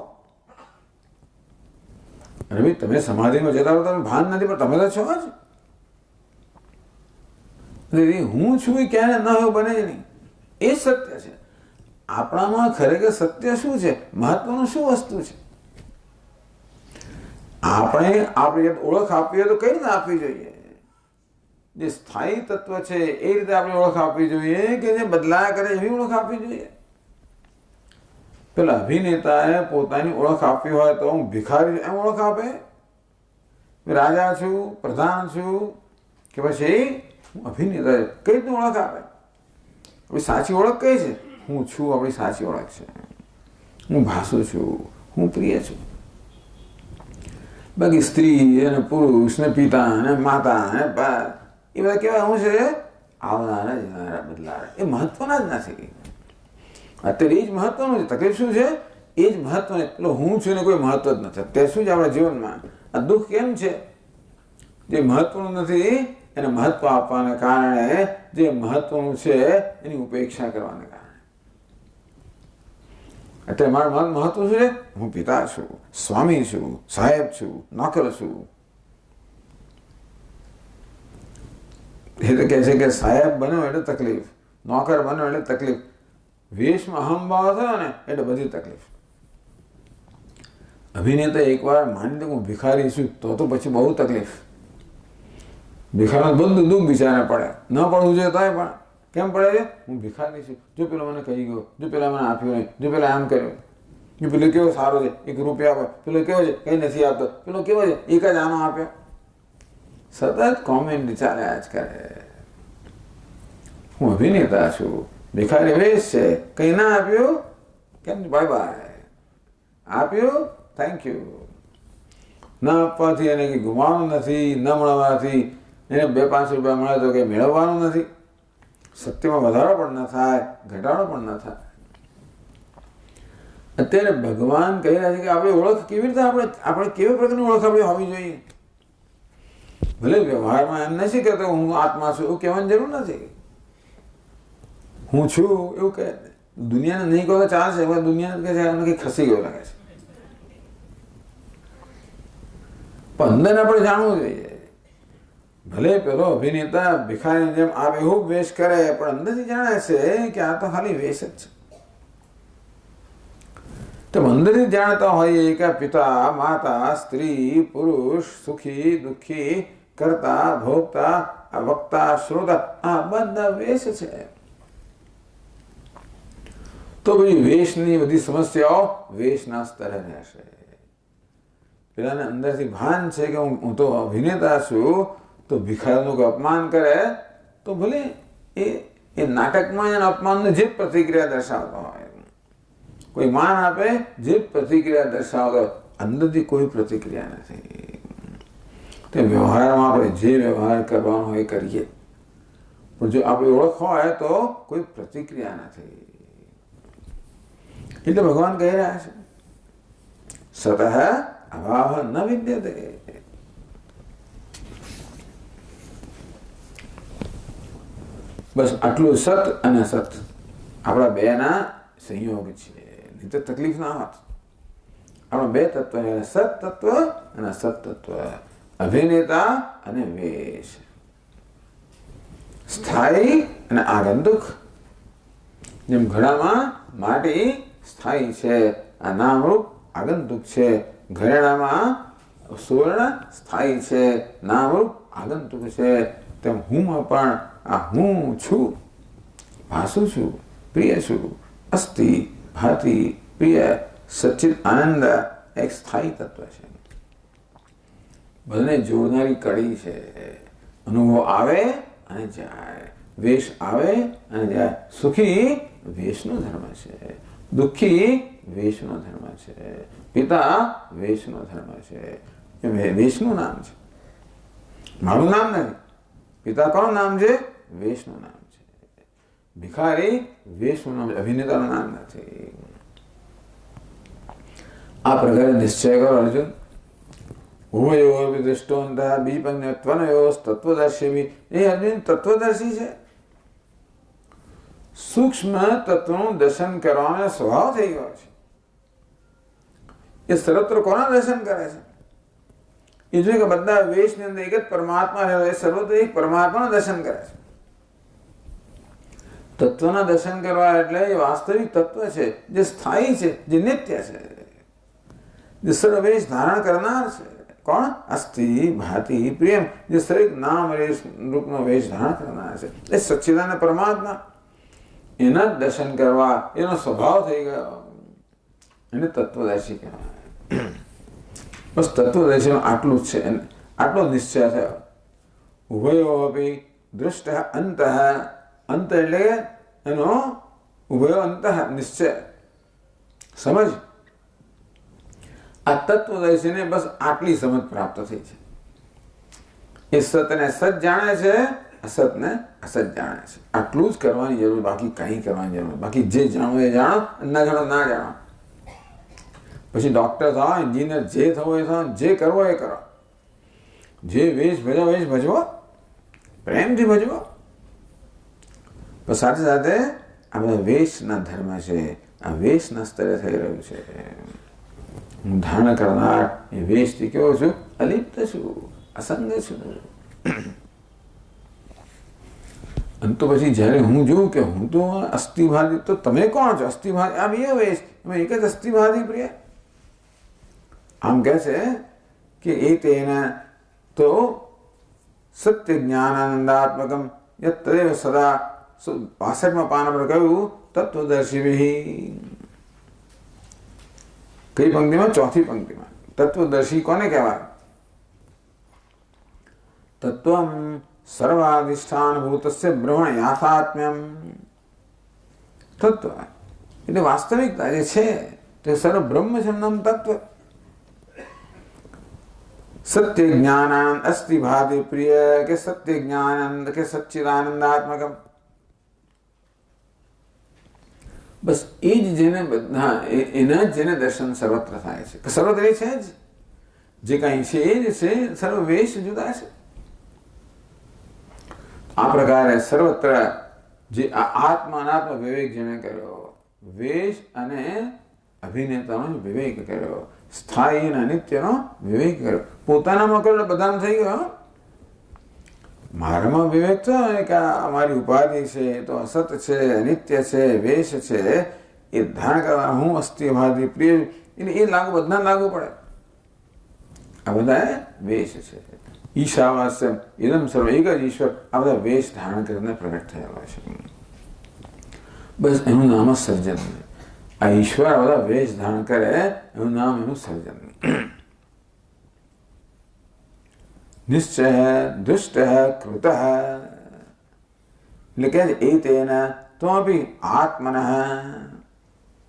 અરે ભાઈ, તમે સમાધિમાં જતા હો, તમે ભાન નથી, પણ તમે તો છો જ. હું છું એ ક્યારે ન હોય બને જ નહીં. એ સત્ય છે. આપણામાં ખરેખર સત્ય શું છે? મહત્વનું શું વસ્તુ છે? આપણે આપણી ઓળખ આપવી હોય તો કઈ રીતે આપવી જોઈએ? જે સ્થાયી તત્વ છે એ રીતે આપણે ઓળખ આપવી જોઈએ, કે જે બદલાયા કરે એવી ઓળખ આપવી જોઈએ? પેલા અભિનેતાએ પોતાની ઓળખ આપવી હોય તો હું ભિખારી એમ ઓળખ આપે? રાજા છું, પ્રધાન છું, કે પછી હું અભિનેતા? કઈ રીતની ઓળખ આપે? આપણી સાચી ઓળખ કઈ છે? હું છું આપણી સાચી ઓળખ છે. હું ભાસુ છું, હું પ્રિય છું. બાકી સ્ત્રી અને પુરુષ ને પિતા ને માતા ને એ બધા કેવા હું છે? આવનારા, જનારા, બદલારા. એ મહત્વના જ નથી. અત્યારે એ જ મહત્વનું છે. તકલીફ શું છે? એ જ મહત્વનું. એટલે હું છું ને કોઈ મહત્વ જ નથી. અત્યારે શું છે આપણા જીવનમાં? આ દુઃખ કેમ છે? જે મહત્વનું નથી એને મહત્વ આપવાને કારણે, જે મહત્વનું છે એની ઉપેક્ષા કરવાને કારણે. એટલે મારું મહત્વ શું છે? હું પિતા છું, સ્વામી છું, સાહેબ છું, નોકર છું. એ તો કહે છે કે સાહેબ બન્યો એટલે તકલીફ, નોકર બન્યો એટલે તકલીફ, વેશમાં અહંભાવ થયો ને એટલે બધી તકલીફ. અભિનેતા એકવાર માની દે હું ભિખારી છું તો પછી બહુ તકલીફ. ભિખારી બધું દુઃખ બિચારે પડે. ન પડવું જોઈએ તોય પણ કેમ પડે છે? હું ભિખારી છું. જો પેલો મને કહી ગયો, જો પેલા મને આપ્યું નહીં, જો પેલા આમ કર્યું, જો પેલો કેવો સારો છે, 1 રૂપિયા આપે, પેલો કેવો છે, કંઈ નથી આપતો, પેલો કેવો છે, એક જ આનો આપ્યો. સતત કોમેન્ટ ચાલ્યા જ કરે. હું અભિનેતા છું, ભિખારી વેશ છે, કંઈ ના આપ્યું, કેમ બાય બાય, આપ્યું થેન્ક યુ. ના આપવાથી એને કંઈ ગુમાવવાનું નથી, ન મળવાથી એને 2-5 રૂપિયા મળે તો કંઈ મેળવવાનું નથી. સત્યમાં વધારો પણ ન થાય, ઘટાડો પણ ન થાય. અત્યારે ભગવાન કહી રહ્યા છે કે આપણી ઓળખ કેવી રીતે, આપણે કેવી પ્રકારની ઓળખ આપણી હોવી જોઈએ. ભલે વ્યવહારમાં એમ નથી કહેતો હું આત્મા છું એવું કહેવાની જરૂર નથી. હું છું એવું કહે. દુનિયાને નહીં કહો તો ચાલશે, દુનિયાને કહે છે એમને કંઈ ખસી ગયો લાગે છે. પણ અંદરને આપણે જાણવું જોઈએ. ભલે પેલો અભિનેતા ભિખારીની જેમ આ બેહૂબ વેશ કરે, પણ અંદરથી જાણે છે કે આ તો ખાલી વેશ જ છે. તો અંદરથી જાણતા હોઈએ કે પિતા, માતા, સ્ત્રી, પુરુષ, સુખી, દુઃખી, કરતા, ભોગતા, વક્તા, શ્રોતા, આ બધા વેશ છે. તો બધી વેશની બધી સમસ્યાઓ વેશના સ્તરે રહેશે. પેલાને અંદરથી ભાન છે કે હું તો અભિનેતા છું, તો ભિખારીનું અપમાન કરે તો ભલે એ નાટકમાં એના અપમાનને જે પ્રતિક્રિયા દર્શાવતો હોય, કોઈ માન આપે, જે પ્રતિક્રિયા દર્શાવતો, અંદરથી કોઈ પ્રતિક્રિયા નથી. તે વ્યવહારમાં આપણે જે વ્યવહાર કરવાનો હોય કરીએ, પણ જો આપણી ઓળખ હોય તો કોઈ પ્રતિક્રિયા નથી. એટલે ભગવાન કહી રહ્યા છે સતઃ અભાવ ન વિદ્યતે. બસ આટલું સત અને અસત આપણા બેના સંયોગ છે. નહીં તો તકલીફ ના હોત. આપણા 2 તત્વ, સત તત્વ અને અસત તત્વ, અભિનેતા અને વેશ, સ્થાયી અને આગંતુક. જેમ ઘડામાં માટી સ્થાયી છે, આ નામરૂપ આગંતુક છે, ઘરેણામાં સુવર્ણ સ્થાયી છે, નામરૂપ આગંતુક છે, તેમ હુંમાં પણ આ હું છું, ભાસું છું, પ્રિય છું, અસ્થિ ભાતિ પ્રિય સચ્ચિત આનંદ એક સ્થાયી તત્વ છે. બધાને જોડનારી કડી છે. અનુભવ આવે અને જાય, વેશ આવે અને જાય. સુખી વેશનો ધર્મ છે, દુઃખી વેશનો ધર્મ છે, પિતા વેશનો ધર્મ છે. એ વેશનું નામ છે, મારું નામ નથી. પિતા કોનું નામ છે? વેશનું નામ છે. ભિખારી વેશનું નામ છે, અભિનેતાનું નામ નથી. આ પ્રકારે નિશ્ચય કરો અર્જુન. ઉભયો દૃષ્ટોંત બીજપંચત્વનયો તત્વદર્શી. એ અર્જુન તત્વદર્શી છે. સૂક્ષ્મ તત્વનું દર્શન કરવાનો સ્વભાવ થઈ ગયો છે. એ સર્વત્ર કોના દર્શન કરે છે? એ જોઈએ કે બધા વેશની અંદર એક જ પરમાત્મા રહે, સર્વત્ર એક પરમાત્માનું દર્શન કરે છે. તત્વના દર્શન કરવા એટલે એ વાસ્તવિક તત્વ છે, જે સ્થાયી છે, જે નિત્ય છે, જે સર્વવેશ ધારણ કરનાર છે. કોણ? અસ્થિ ભાતિ પ્રેમ, જે સર્વ નામ રૂપનો વેશ ધારણ કરનાર છે. એ સચ્ચિદાનંદ પરમાત્મા, એના દર્શન કરવા એનો સ્વભાવ થઈ ગયો, એને તત્વદર્શી કહેવાય. બસ તત્વદર્શીનું આટલું જ છે, આટલો નિશ્ચય થયો. ઉભયો અપી દૃષ્ટ અંત. અંત એટલે એનો ઉભયો અંત નિશ્ચય, સમજ. આ તત્વદર્શીને બસ આટલી સમજ પ્રાપ્ત થઈ છે. એ સતને સત જાણે છે, અસતને અસત જાણે છે. આટલું જ કરવાની જરૂર, બાકી કંઈ કરવાની જરૂર. બાકી જે જાણો એ જાણો, ના જાણો ના જાણો. પછી ડોક્ટર થાવ, એન્જિનિયર, જે થવું એ થાવ, જે કરવો એ કરો. જે વેશ ભજવો વેશ ભજવો, પ્રેમથી ભજવો. પણ સાથે સાથે આ બધા વેશના ધર્મ છે, આ વેશના સ્તરે થઈ રહ્યું છે. હું ધારણ કરનાર એ વેશથી કેવો છું? અલિપ્ત છું, અસંગ છું. અને તો પછી જ્યારે હું જોઉં કે હું તો અસ્થિભાદી, તો તમે કોણ છો? અસ્થિભાદી આ બે વેશ, એમાં એક જ અસ્થિભાદી પ્રિય. આમ કહે છે કે એ તેના તો સત્ય જ્ઞાનાનંદાત્મકમ યત તદેવ સદા. 62માં પાના પર કહ્યું તત્વદર્શી. કઈ પંક્તિમાં? ચોથી પંક્તિમાં. તત્વદર્શી કોને કહેવાય? તત્વમ સર્વાધિષ્ઠાન ભૂતસ્ય બ્રહ્મણ યાથાત્મ્યમ. તત્વ એટલે વાસ્તવિકતા જે છે તે સર્વ બ્રહ્મ છે, નામ તત્વ. સત્ય જ્ઞાનાનંદ અસ્તિ ભાતિ પ્રિય કે સત્ય જ્ઞાનંદ કે સચ્ચિદાનંદાત્મકમ. બસ એ જ જેને બધા એના જ જેને દર્શન સર્વત્ર થાય છે. સર્વત્ર એ છે જ, જે કાંઈ છે એ જ છે. સર્વ વેશ જુદા છે. આ પ્રકારે સર્વત્ર જે આત્મા અનાત્મ વિવેક જેને કર્યો, વેશ અને અભિનેતાનો વિવેક કર્યો, સ્થાયી અને અનિત્યનો વિવેક કર્યો. પોતાનામાં કર્યો બધામાં થઈ ગયો. મારામાં વિવેક છે કે અમારી ઉપાધિ છે, તો અસત છે, અનિત્ય છે, વેશ છે, એ ધારણ કરવા હું અસ્થિભાદી પ્રિય, એટલે એ લાગુ બધા લાગુ પડે. આ બધા વેશ છે. ઈશાવાસ્ય ઇદમ સર્વ, એક જ ઈશ્વર આ બધા વેશ ધારણ કરીને પ્રગટ થયેલા છે. બસ એનું નામ જ સર્જન. આ ઈશ્વર આ બધા વેશ ધારણ કરે, એનું નામ એનું સર્જન. નિશ્ચય દુષ્ટ કૃત એટલે કે એ તેના તો અભી આત્મન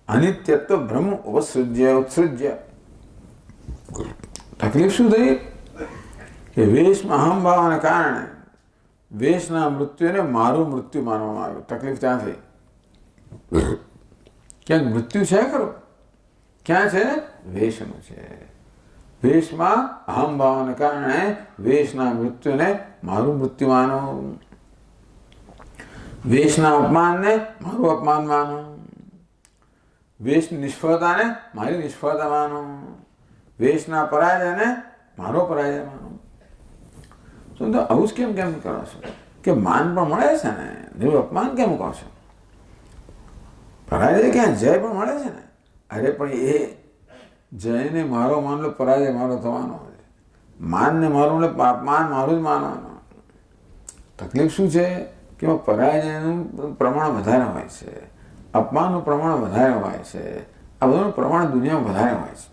અનિત્યત્વ બ્રહ્મ ઉપસૃજ્ય ઉત્સૃજ્ય. તકલીફ શું થઈ? કે વેશમાં અહમ ભાવના કારણે વેશના મૃત્યુને મારું મૃત્યુ માનવામાં આવ્યું. તકલીફ ત્યાં થઈ. ક્યાંક મૃત્યુ છે ખરું? ક્યાં છે? વેશનું છે. વેશમાં અહમ ભાવને કારણે વેશના મૃત્યુને મારું મૃત્યુ માનો, વેશના અપમાનને મારું અપમાન માનો, વેશની નિષ્ફળતાને મારી નિષ્ફળતા માનો, વેશના પરાજયને મારો પરાજય માનો. તો આવું જ કેમ કરો છો? કે માન પણ મળે છે ને, એવું અપમાન કેમ કહો છો? પરાજય ક્યાં? જય પણ મળે છે ને. અરે પણ જયને મારો માનલો પરાજય મારો થવાનો છે, માનને મારું એટલે અપમાન મારું જ માનવાનું. તકલીફ શું છે કે પરાજયનું પ્રમાણ વધારે હોય છે, અપમાનનું પ્રમાણ વધારે હોય છે, આ બધાનું પ્રમાણ દુનિયામાં વધારે હોય છે.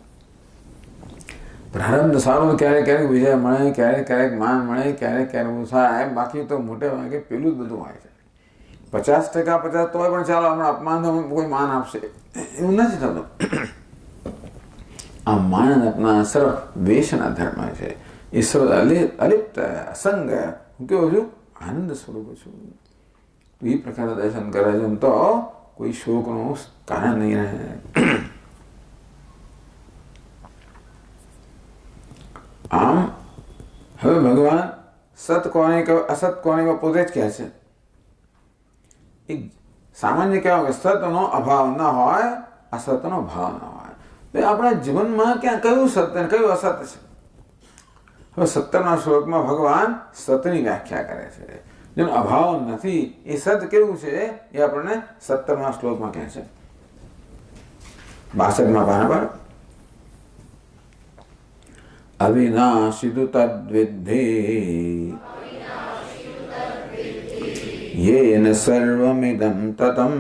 પ્રારંભ સારું ક્યારેક ક્યારેક વિજય મળે, ક્યારેક ક્યારેક માન મળે, ક્યારેક ક્યારેક એવું થાય, બાકી તો મોટે ભાગે પેલું જ બધું હોય છે. 50% 50 તોય પણ ચાલો હમણાં અપમાન તો કોઈ માન આપશે એવું નથી થતું. આ માન આપના સર્વ વેશના ધર્મ છે. ઈશ્વર અલિપ્ત અસંગ હું કેવું છું, આનંદ સ્વરૂપ છું. એ પ્રકારે દર્શન કરે છે તો કોઈ શોકનું કારણ નહીં રહે. આમ હવે ભગવાન સત કોને કહે, અસત કોને કહે, પોતે જ કહે છે. એક સામાન્ય કહેવાય કે સતનો અભાવ ન હોય, અસતનો ભાવ ન હોય. તો આપણા જીવનમાં ક્યાં કયું સત્ય અને કયું અસત્ય છે? હવે 17મા શ્લોકમાં ભગવાન સતની વ્યાખ્યા કરે છે. જેનો અભાવ નથી એ સત કેવું છે એ આપણને 17મા શ્લોકમાં કહે છે. 62મા પાના પર અવિનાશિતુ તદ્વિદ્ધિ येन सर्वमिदं ततं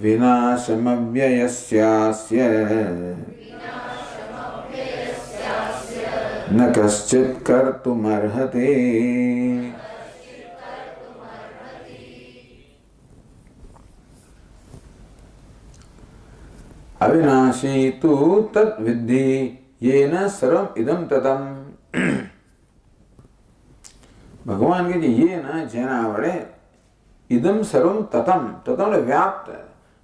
विनाशमव्ययस्यास्य न कश्चित् कर्तुमर्हति. अविनाशी तु तद्विद्धि येन सर्वम् इदं ततं. ભગવાન કે ये न જેના વડે ઇદમ સર્વમ તતમ, તતમ વ્યાપ્ત,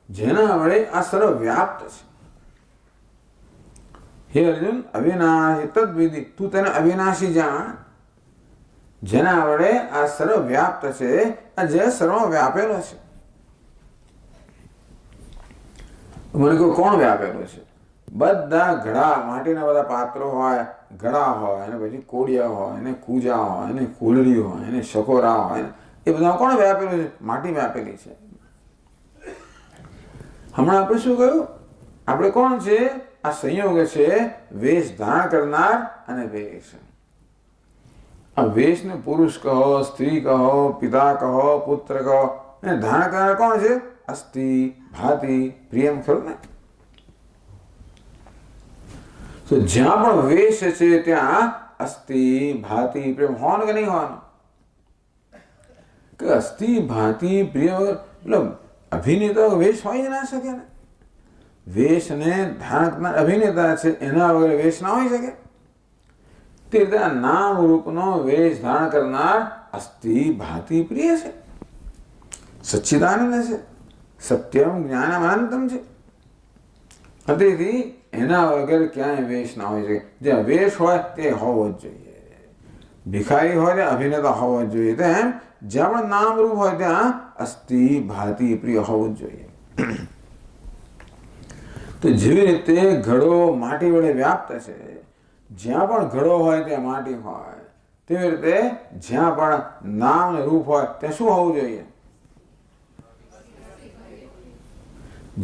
જેના વડે આ સર્વ વ્યાપ્ત છે. હે અર્જુન, અવિનાશી તદ્વિધિ, તું તેને અવિનાશી જાણ, જેના વડે આ સર્વ વ્યાપ્ત છે, આ જે સર્વ વ્યાપેલો છે. મને કહો કોણ વ્યાપેલો છે? બધા ઘડા, માટીના બધા પાત્રો હોય, ઘડા હોય, અને પછી કોડિયા હોય, અને કૂજા હોય, અને કુલડી હોય, અને શકોરા હોય, એ બધા કોણ વ્યાપેલું છે? માટી વ્યાપેલી છે. હમણાં આપણે શું કહ્યું? આપણે કોણ છે? આ સંયોગ છે, વેશ ધારણ કરનાર અને વેશ. આ વેશને પુરુષ કહો, સ્ત્રી કહો, પિતા કહો, પુત્ર કહો, અને ધારણ કરનાર કોણ છે? અસ્થિ, ભાતિ, પ્રિયમ, ખરું ને? તો જ્યાં પણ વેશ છે ત્યાં અસ્થિ, ભાતિ, પ્રેમ હોવાનું કે નહીં હોવાનું? કે અસ્થિ, ભાતિ, પ્રિય મતલબ અભિનેતા વેશ હોય જ ના શકે ને. વેશને ધારણ કરનાર અભિનેતા છે, એના વગર વેશ ના હોઈ શકે. તે રીતે આ નામ રૂપનો વેશ ધારણ કરનાર અસ્થિ, ભાતિ, પ્રિય છે, સચ્ચિદાનંદ છે, સત્યમ જ્ઞાનમ અનંતમ છે. તેથી એના વગર ક્યાંય વેશ ના હોય શકે. જ્યાં વેશ હોય તે હોવો જ જોઈએ. ભિખારી હોય ત્યાં અભિનેતા હોવો જ જોઈએ. તેમ જ્યાં પણ નામરૂપ હોય ત્યાં અસ્થિ, ભાતિ, પ્રિય હોવું જ જોઈએ. તો જેવી રીતે ઘડો માટી વડે વ્યાપ્ત છે, જ્યાં પણ ઘડો હોય ત્યાં માટી હોય, તેવી રીતે જ્યાં પણ નામ રૂપ હોય ત્યાં શું હોવું જોઈએ?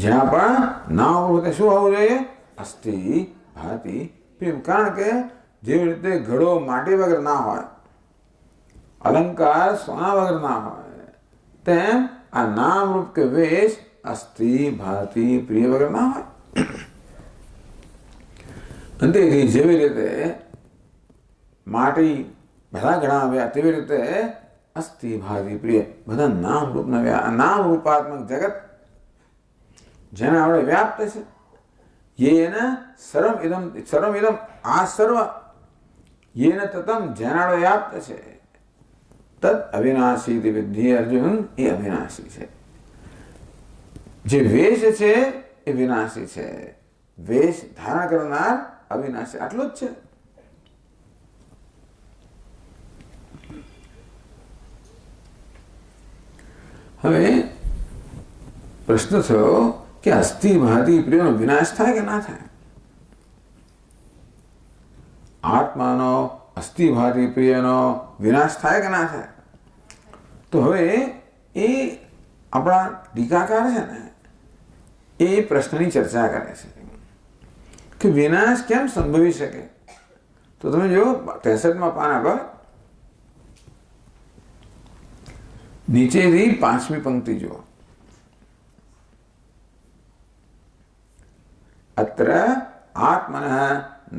જ્યાં પણ નામ રૂપ હોય શું હોવું જોઈએ? અસ્થિ, ભાતિ, પ્રેમ. કારણ કે જેવી રીતે ઘડો માટી વગર ના હોય, અલંકાર સોના વગર ના હોય, તેમ આ નામ રૂપ કે વેશ અસ્થિ, ભાતિ, પ્રિય વગર ના હોય. તેથી જેવી રીતે માટી બધા ઘણા આવ્યા, તેવી રીતે અસ્થિ, ભાતિ, પ્રિય બધા નામ રૂપના નામ રૂપાત્મક જગત જેના આપણે વ્યાપ્ત છે. येन सर्वम इदम, सर्वम इदम આ સર્વ, येन તતમ જેના વડે વ્યાપ્ત છે, તદ અવિનાશી વિદ્ધિ. અર્જુન, એ અવિનાશી છે. જે વેશ છે એ વિનાશી છે, વેશ ધારણ કરનાર અવિનાશી. આટલું જ છે. હવે પ્રશ્ન થયો કે અસ્થિ, ભાતિ, પ્રિયનો વિનાશ થાય કે ના થાય? આત્માનો અસ્થિ, ભાતિ, પ્રિયનો વિનાશ થાય કે ના થાય? તો હવે એ આપણા ટીકાકાર છે ને, એ એ પ્રશ્નની ચર્ચા કરે છે કે વિનાશ કેમ સંભવી શકે. તો તમે જો 63માં પાના પર નીચેથી 5મી પંક્તિ જુઓ. અત્ર આત્મન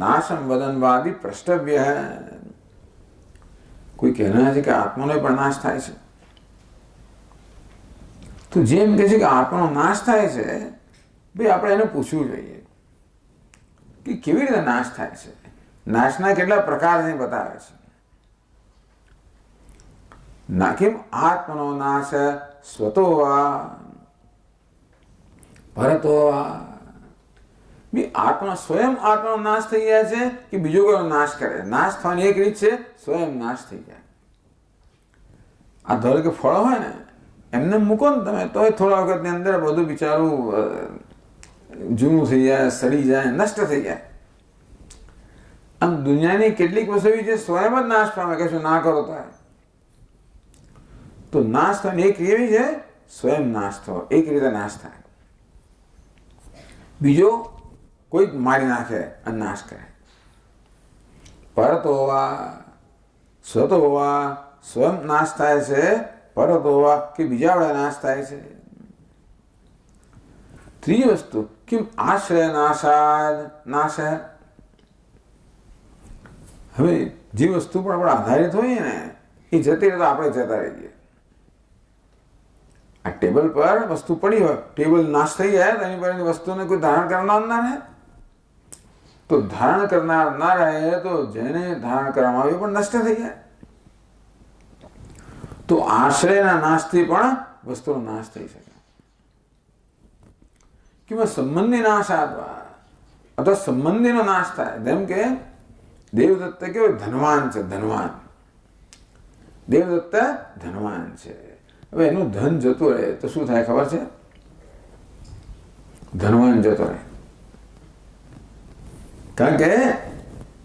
નાશમ વદનવાદી પ્રષ્ટવ્ય. કોઈ કહેના છે કે આત્માનો પણ નાશ થાય છે. તો જેમ કે છે કે આત્માનો નાશ થાય છે, ભાઈ આપણે એને પૂછવું જોઈએ કે કેવી રીતે નાશ થાય છે. નાશના કેટલા પ્રકાર છે બતાવે છે. નાકિમ આત્મનો નાશ સ્વતો વા પરતો વા. આત્મા સ્વયં આત્માનો નાશ થઈ જાય છે કે બીજો કોઈ નાશ કરે. નાશ થવાની એક રીત છે સ્વયં નાશ થઈ જાય. આ ધારો કે ફળ હોય ને, એમને મૂકો ને તમે તો થોડા વખતની અંદર બધું બિચારું જૂનું થઈ જાય, સડી જાય, નષ્ટ થઈ જાય. આમ દુનિયાની કેટલીક વસ્તુ એવી છે સ્વયં જ નાશ પામે, કશું ના કરો તો નાશ થવાની એક એવી છે સ્વયં નાશ થવો, એક રીતે નાશ થાય. બીજો કોઈ મારી નાખે અને નાશ કરે. પરત હોવા સ્વત હોવા, સ્વયં નાશ થાય છે. પરત હોવા કે બીજા વડે નાશ થાય છે. ત્રીજી વસ્તુ કેમ આશ્રય નાશાદ નાશ. હવે જે વસ્તુ પર આપણે આધારિત હોઈએ ને એ જતી રહે તો આપણે જતા રહીએ. આ ટેબલ પર વસ્તુ પડી હોય, ટેબલ નાશ થઈ જાય તો એની પર વસ્તુને કોઈ ધારણ કરનાર ના રહે. તો ધારણ કરનાર ના રહે તો જેને ધારણ કરવામાં આવ્યું પણ નષ્ટ થઈ જાય. તો આશ્રયના નાશથી પણ વસ્તુનો નાશ થઈ શકે. કે સંબંધી નાશ અથવા સંબંધીનો નાશ થાય. જેમ કે દેવદત્ત કેવો ધનવાન છે, ધનવાન દેવદત્ત ધનવાન છે. હવે એનું ધન જતું રહે તો શું થાય ખબર છે? ધનવાન જતો રહે. કારણ કે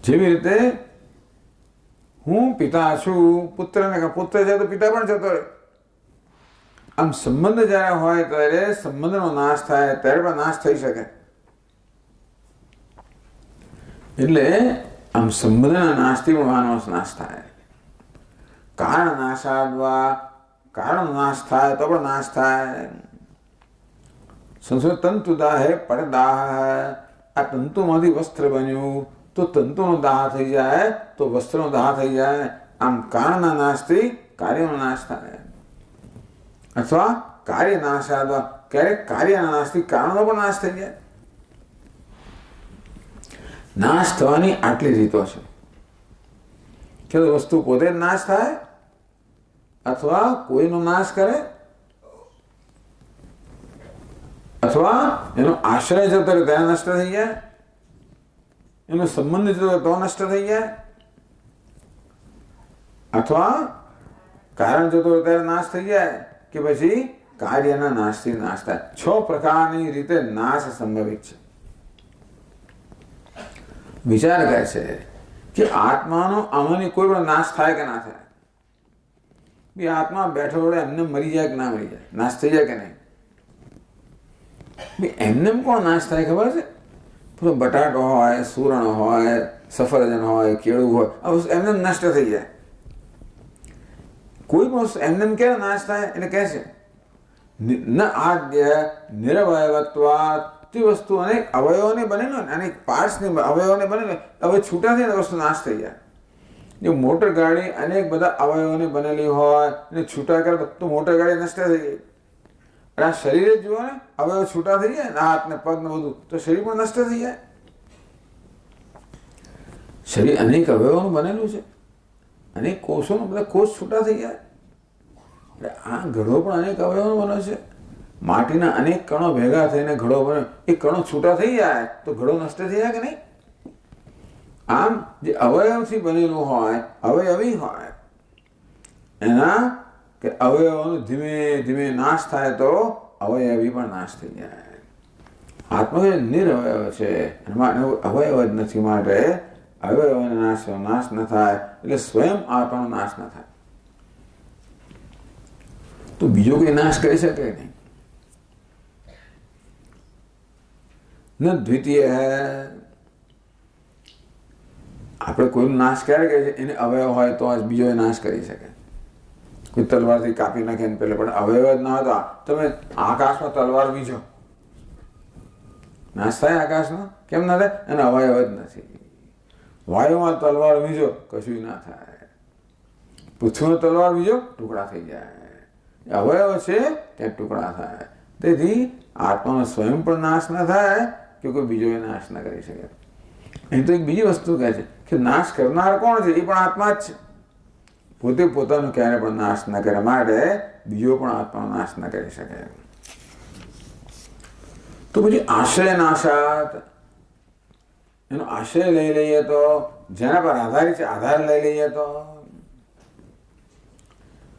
જેવી રીતે હું પિતા છું, પુત્રને પુત્ર છે તો પિતા પણ જતો રહે. આમ સંબંધ જ્યારે હોય ત્યારે સંબંધનો નાશ થાય ત્યારે પણ નાશ થઈ શકે. એટલે આમ સંબંધના નાશથી પણ માનવ નાશ થાય. કારણ નાશાદ્વા, કારણ નાશ થાય તો પણ નાશ થાય. સંસ્કૃત તંતુ દાહે પરદાહ. આ તંતુમાંથી વસ્ત્ર બન્યું તો તંતુનો દાહ થઈ જાય તો વસ્ત્રનો દાહ થઈ જાય. આમ કારણના નાશથી કાર્યનો નાશ થાય. અથવા કાર્ય નાશાદ્વા, ક્યારેક કાર્યના નાશથી કારણનો પણ નાશ થઈ જાય. નાશ થવાની આટલી રીતો છે કે વસ્તુ પોતે જ નાશ થાય અથવા કોઈનો નાશ કરે અથવા એનો આશ્રય જતો રહે ત્યાં નષ્ટ થઈ જાય, એનો સંબંધ જતો રહે તો નષ્ટ થઈ જાય, અથવા કારણ જતો રહે ત્યારે નાશ થઈ જાય કે પછી કાર્યના નાશથી નાશ થાય. 6 પ્રકારની રીતે નાશ સંભવિત છે. વિચાર કરે છે કે આત્માનો આમાંની કોઈ પણ નાશ થાય કે ના થાય. બી આત્મા બેઠો વડે એમને મરી જાય કે ના મરી જાય, નાશ થઈ જાય કે નહીં? એમને કોણ નાશ થાય ખબર છે? બટાટો હોય, સુરણ હોય, સફરજન હોય, કેળું હોય, આ વસ્તુ એમને નષ્ટ થઈ જાય. કોઈ પણ વસ્તુ એમને ક્યારે નાશ થાય એટલે કહે છે ન આદ્ય નિરવયવત્વાત. તે વસ્તુ અનેક અવયવોને બનેલો ને, અનેક પાર્ટ્સને અવયવોને બનેલો, હવે છૂટા થઈને વસ્તુ નાશ થઈ જાય. જો મોટર ગાડી અનેક બધા અવયવોને બનેલી હોય અને છૂટા કરે તો મોટર ગાડી નષ્ટ થઈ ગઈ. અને આ શરીરે જુઓ ને, અવયવ છૂટા થઈ જાય ને, હાથ ને પગ ને બધું, તો શરીર પણ નષ્ટ થઈ જાય. શરીર અનેક અવયવોનું બનેલું છે, અનેક કોષોનું, બધા કોષ છૂટા થઈ જાય. એટલે આ ઘડો પણ અનેક અવયવોનો બન્યો છે. માટીના અનેક કણો ભેગા થઈને ઘડો બન્યો, એ કણો છૂટા થઈ જાય તો ઘડો નષ્ટ થઈ જાય કે નહીં? આમ જે અવયવથી બનેલું હોય, અવયવી હોય, એના કે અવયવોનો ધીમે ધીમે નાશ થાય તો અવયવી પણ નાશ થઈ જાય. આત્મા નિરવયવ છે, અવયવ જ નથી, માટે અવયવોનો નાશ ન થાય એટલે સ્વયં આત્માનો નાશ ન થાય. તો બીજો કોઈ નાશ કરી શકે નહીં. ન દ્વિતીય હૈ. આપણે કોઈનો નાશ ક્યારે કરીએ છીએ? એને અવયવ હોય તો જ બીજો નાશ કરી શકે. કોઈ તલવારથી કાપી નાખે ને પેલા, પણ અવયવ જ ના હોય તો તમે આકાશમાં તલવાર વીજો, નાશ થાય આકાશનો? કેમ ના થાય? એને અવયવ જ નથી. વાયુમાં તલવાર વીજો, કશું ના થાય. પૃથ્વીનો તલવાર વીજો, ટુકડા થઈ જાય. અવયવ છે ત્યાં ટુકડા થાય. તેથી આત્માનો સ્વયં પણ નાશ ના થાય કે કોઈ બીજો નાશ ના કરી શકે. અહીં તો એક બીજી વસ્તુ કહે છે કે નાશ કરનાર કોણ છે? એ પણ આત્મા જ છે. પોતે પોતાનો ક્યારે પણ નાશ ન કરે માટે બીજો પણ આત્માનો નાશ ન કરી શકે. તો પછી આશ્રય નાશાત, એનો આશ્રય લઈ લઈએ તો, જેના પર આધારિત છે આધાર લઈ લઈએ તો.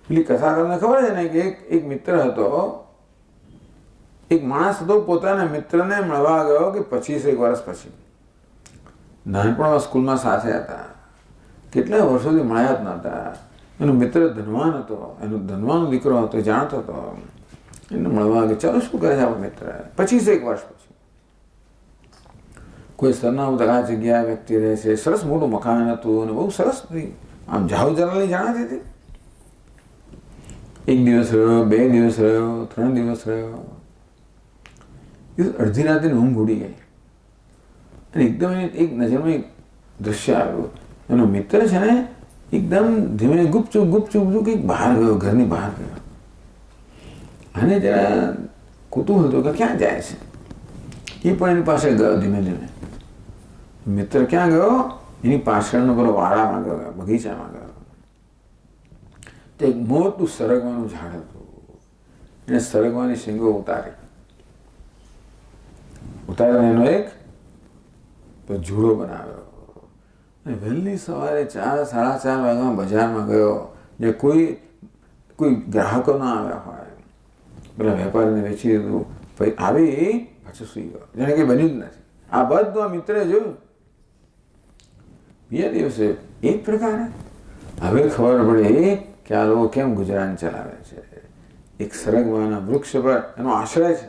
પેલી કથા તમને ખબર છે ને કે એક મિત્ર હતો, એક માણસ હતો, પોતાના મિત્રને મળવા ગયો કે 25 વર્ષ પછી. નાનપણમાં સ્કૂલમાં સાથે હતા, કેટલા વર્ષોથી મળ્યા જ નહોતા. એનો મિત્ર ધનવાન હતો, એનો ધનવાન દીકરો હતો, જાણતો હતો. એને મળવા ગયો, ચાલો શું કરે છે આપણો મિત્ર? 25 વર્ષ પછી કોઈ સરનામું આ જગ્યા વ્યક્તિ રહે છે, સરસ મોટું મકાન હતું અને બહુ સરસ આમ જાહુ જલાલી જાણાતી હતી. 1 દિવસ રહ્યો, 2 દિવસ રહ્યો, 3 દિવસ રહ્યો. અડધી રાતે ઊંઘ ઉડી ગઈ અને એકદમ એક નજરમાં એક દૃશ્ય આવ્યું. એનો મિત્ર છે ને એકદમ ધીમે ગુપચુપ કંઈક બહાર ગયો, ઘરની બહાર ગયો. અને જરા કુતૂહલ હતું કે ક્યાં જાય છે. એ પણ એની પાસે ગયો ધીમે ધીમે. મિત્ર ક્યાં ગયો? એની પાછળનો પેલો વાડામાં ગયો, બગીચામાં ગયો. તો એક મોટું સરગવાનું ઝાડ હતું. એને સરગવાની શીંગો ઉતારીને એનો એક જુડો બનાવ્યો. અને વહેલી સવારે 4, 4:30 વાગ્યામાં બજારમાં ગયો, જે કોઈ ગ્રાહકો ના આવ્યા હોય. પેલા વેપારીને વેચી દીધું, પછી આવી પાછું સુઈ ગયો, જાણે કે બન્યું જ નથી. આ બધું આ મિત્રે જોયું. બીજા દિવસે એ જ પ્રકારે હવે ખબર પડી કે આ લોકો કેમ ગુજરાન ચલાવે છે. એક સરગવાના વૃક્ષ પર એનો આશ્રય છે,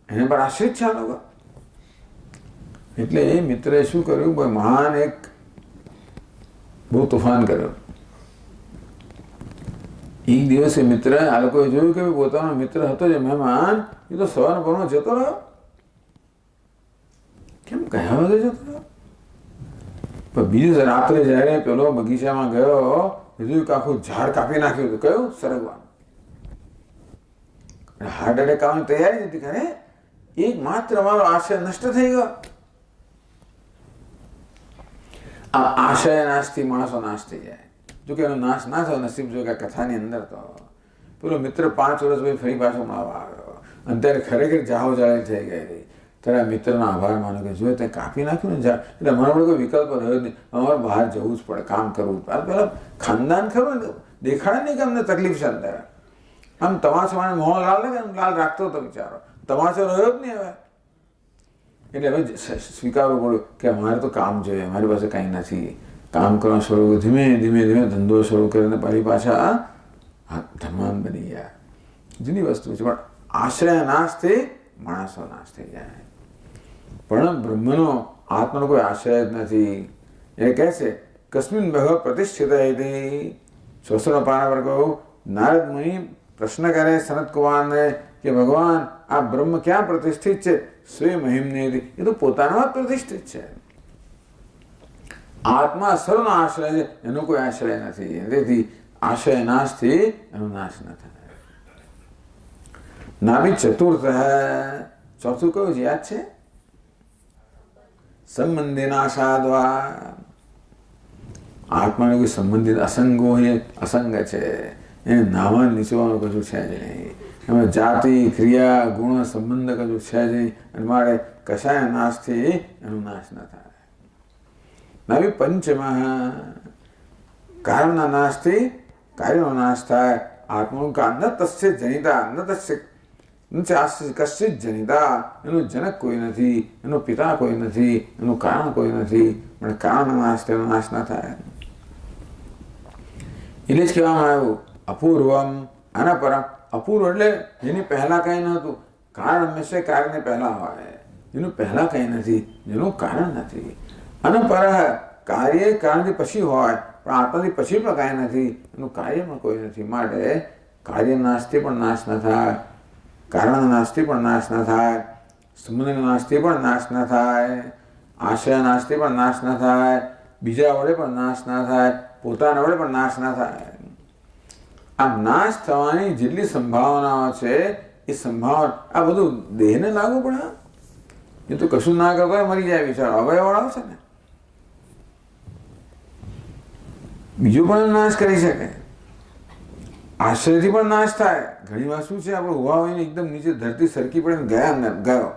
એના પર આશ્રિત છે આ લોકો. એટલે એ મિત્રે શું કર્યું? મહાન એક બહુ તોફાન કર્યો. એક દિવસે મિત્ર, આ લોકોએ જોયું કે પોતાનો મિત્ર હતો જે મહેમાન, એ તો સવારના પરમાં જતો રહ્યો. કેમ કયા વાગે જતો રહ્યો? પણ બીજી રાત્રે જયારે પેલો બગીચામાં ગયો, બીજું એક આખું ઝાડ કાપી નાખ્યું હતું. કયું? સરગવાનું. હાર્ટ એટેક આવવાની તૈયારી નથી કરે. એક માત્ર અમારો આશય નષ્ટ થઈ ગયો. આ આશય નાશથી માણસો નાશ થઈ જાય. જો કે એનો નાશ ના થયો, નસીબ જો કે કથાની અંદર તો પેલો મિત્ર 5 વર્ષ પછી ફરી પાછો મળવા આવ્યો અને ત્યારે ખરેખર જાહો જાળી થઈ ગઈ. ત્યારે આ મિત્રનો આભાર માનો કે જો તે કાપી નાખ્યું ને ઝાડ, એટલે અમારા કોઈ વિકલ્પ રહ્યો જ નહીં. અમારે બહાર જવું જ પડે, કામ કરવું જ પડે. પેલા ખાનદાન ખરું ને, દેખાડે નહીં કે અમને તકલીફ છે અંદર. આમ તમાશા મોહ લાલ રાખતો હતો બિચારો, તમાશો રહ્યો જ નહીં હવે. એટલે હવે સ્વીકારવું પડ્યું કે અમારે તો કામ જોઈએ, અમારી પાસે કાંઈ નથી. કામ કરવાનું શરૂ, ધીમે ધીમે ધંધો શરૂ કરીને ફરી પાછા ધનવાન બની ગયા. જુદી વસ્તુ છે. પણ આશ્રય નાશથી માણસો નાશ થઈ જાય. પણ બ્રહ્મનો, આત્માનો કોઈ આશ્રય જ નથી. એ કહે છે કસ્મિન ભગવત પ્રતિષ્ઠિત હતી. 600 પાના પર કહું, નારદ મુનિ પ્રશ્ન કરે સનત કુમારને કે ભગવાન આ બ્રહ્મ ક્યાં પ્રતિષ્ઠિત છે? સ્વયં મહિમને. એ તો પોતાનામાં પ્રતિષ્ઠિત છે. આત્મા સર્વનો આશ્રય છે, એનો કોઈ આશ્રય નથી. તેથી આશ્રય નાશથી એનો નાશ ન થાય. નાભી ચતુર્થ. ચોથું કયું છે? યાદ છે? સંબંધી નાશાદ્વા. આત્માને કોઈ સંબંધિત અસંગો એ અસંગ છે. એને નાવા નીચવાનું કશું છે જ નહીં. એમાં જાતિ, ક્રિયા, ગુણ, સંબંધ કશું છે જ નહીં. અને મારે કશાય નાશથી એનો નાશ ન થાય. નવી પંચમઃ. કારણના નાશથી કાર્યનો નાશ થાય. આત્મનું ન તસ્ય જનિતા, ન તસ્ય કશ્ચિત જનિતા. એનો જનક કોઈ નથી, એનો પિતા કોઈ નથી, એનું કારણ કોઈ નથી. પણ કારણના નાશ તેનો નાશ ના થાય. એટલે જ કહેવામાં આવ્યું અપૂર્વમ. આના પર અપૂર્વ એટલે જેની પહેલા કંઈ નહોતું. કારણ હંમેશા કાર્યને પહેલા હોય. જેનું પહેલાં કંઈ નથી, જેનું કારણ નથી. અને પરહ કાર્ય કારણથી પછી હોય, પણ આત્માથી પછી પણ કાંઈ નથી, એનું કાર્યમાં કોઈ નથી. માટે કાર્ય નાશથી પણ નાશ ન થાય, કારણ નાશથી પણ નાશ ન થાય, સંબંધ નાશથી પણ નાશ ન થાય, આશય નાશથી પણ નાશ ન થાય, બીજા વડે પણ નાશ ન થાય, પોતાના વડે પણ નાશ ન થાય. આ નાશ થવાની જેટલી સંભાવનાઓ છે એ સંભાવના આ બધું દેહને લાગુ પડે. એ તો કશું ના કરતો મરી જાય બિચારો, અવયવવાળો છે ને, બીજો પણ નાશ કરી શકે, આશ્રયથી પણ નાશ થાય. ઘણી વાર શું છે, આપણે ઉભા હોઈને એકદમ નીચે ધરતી સરકી પડે ને ગયા અંદર ગયો,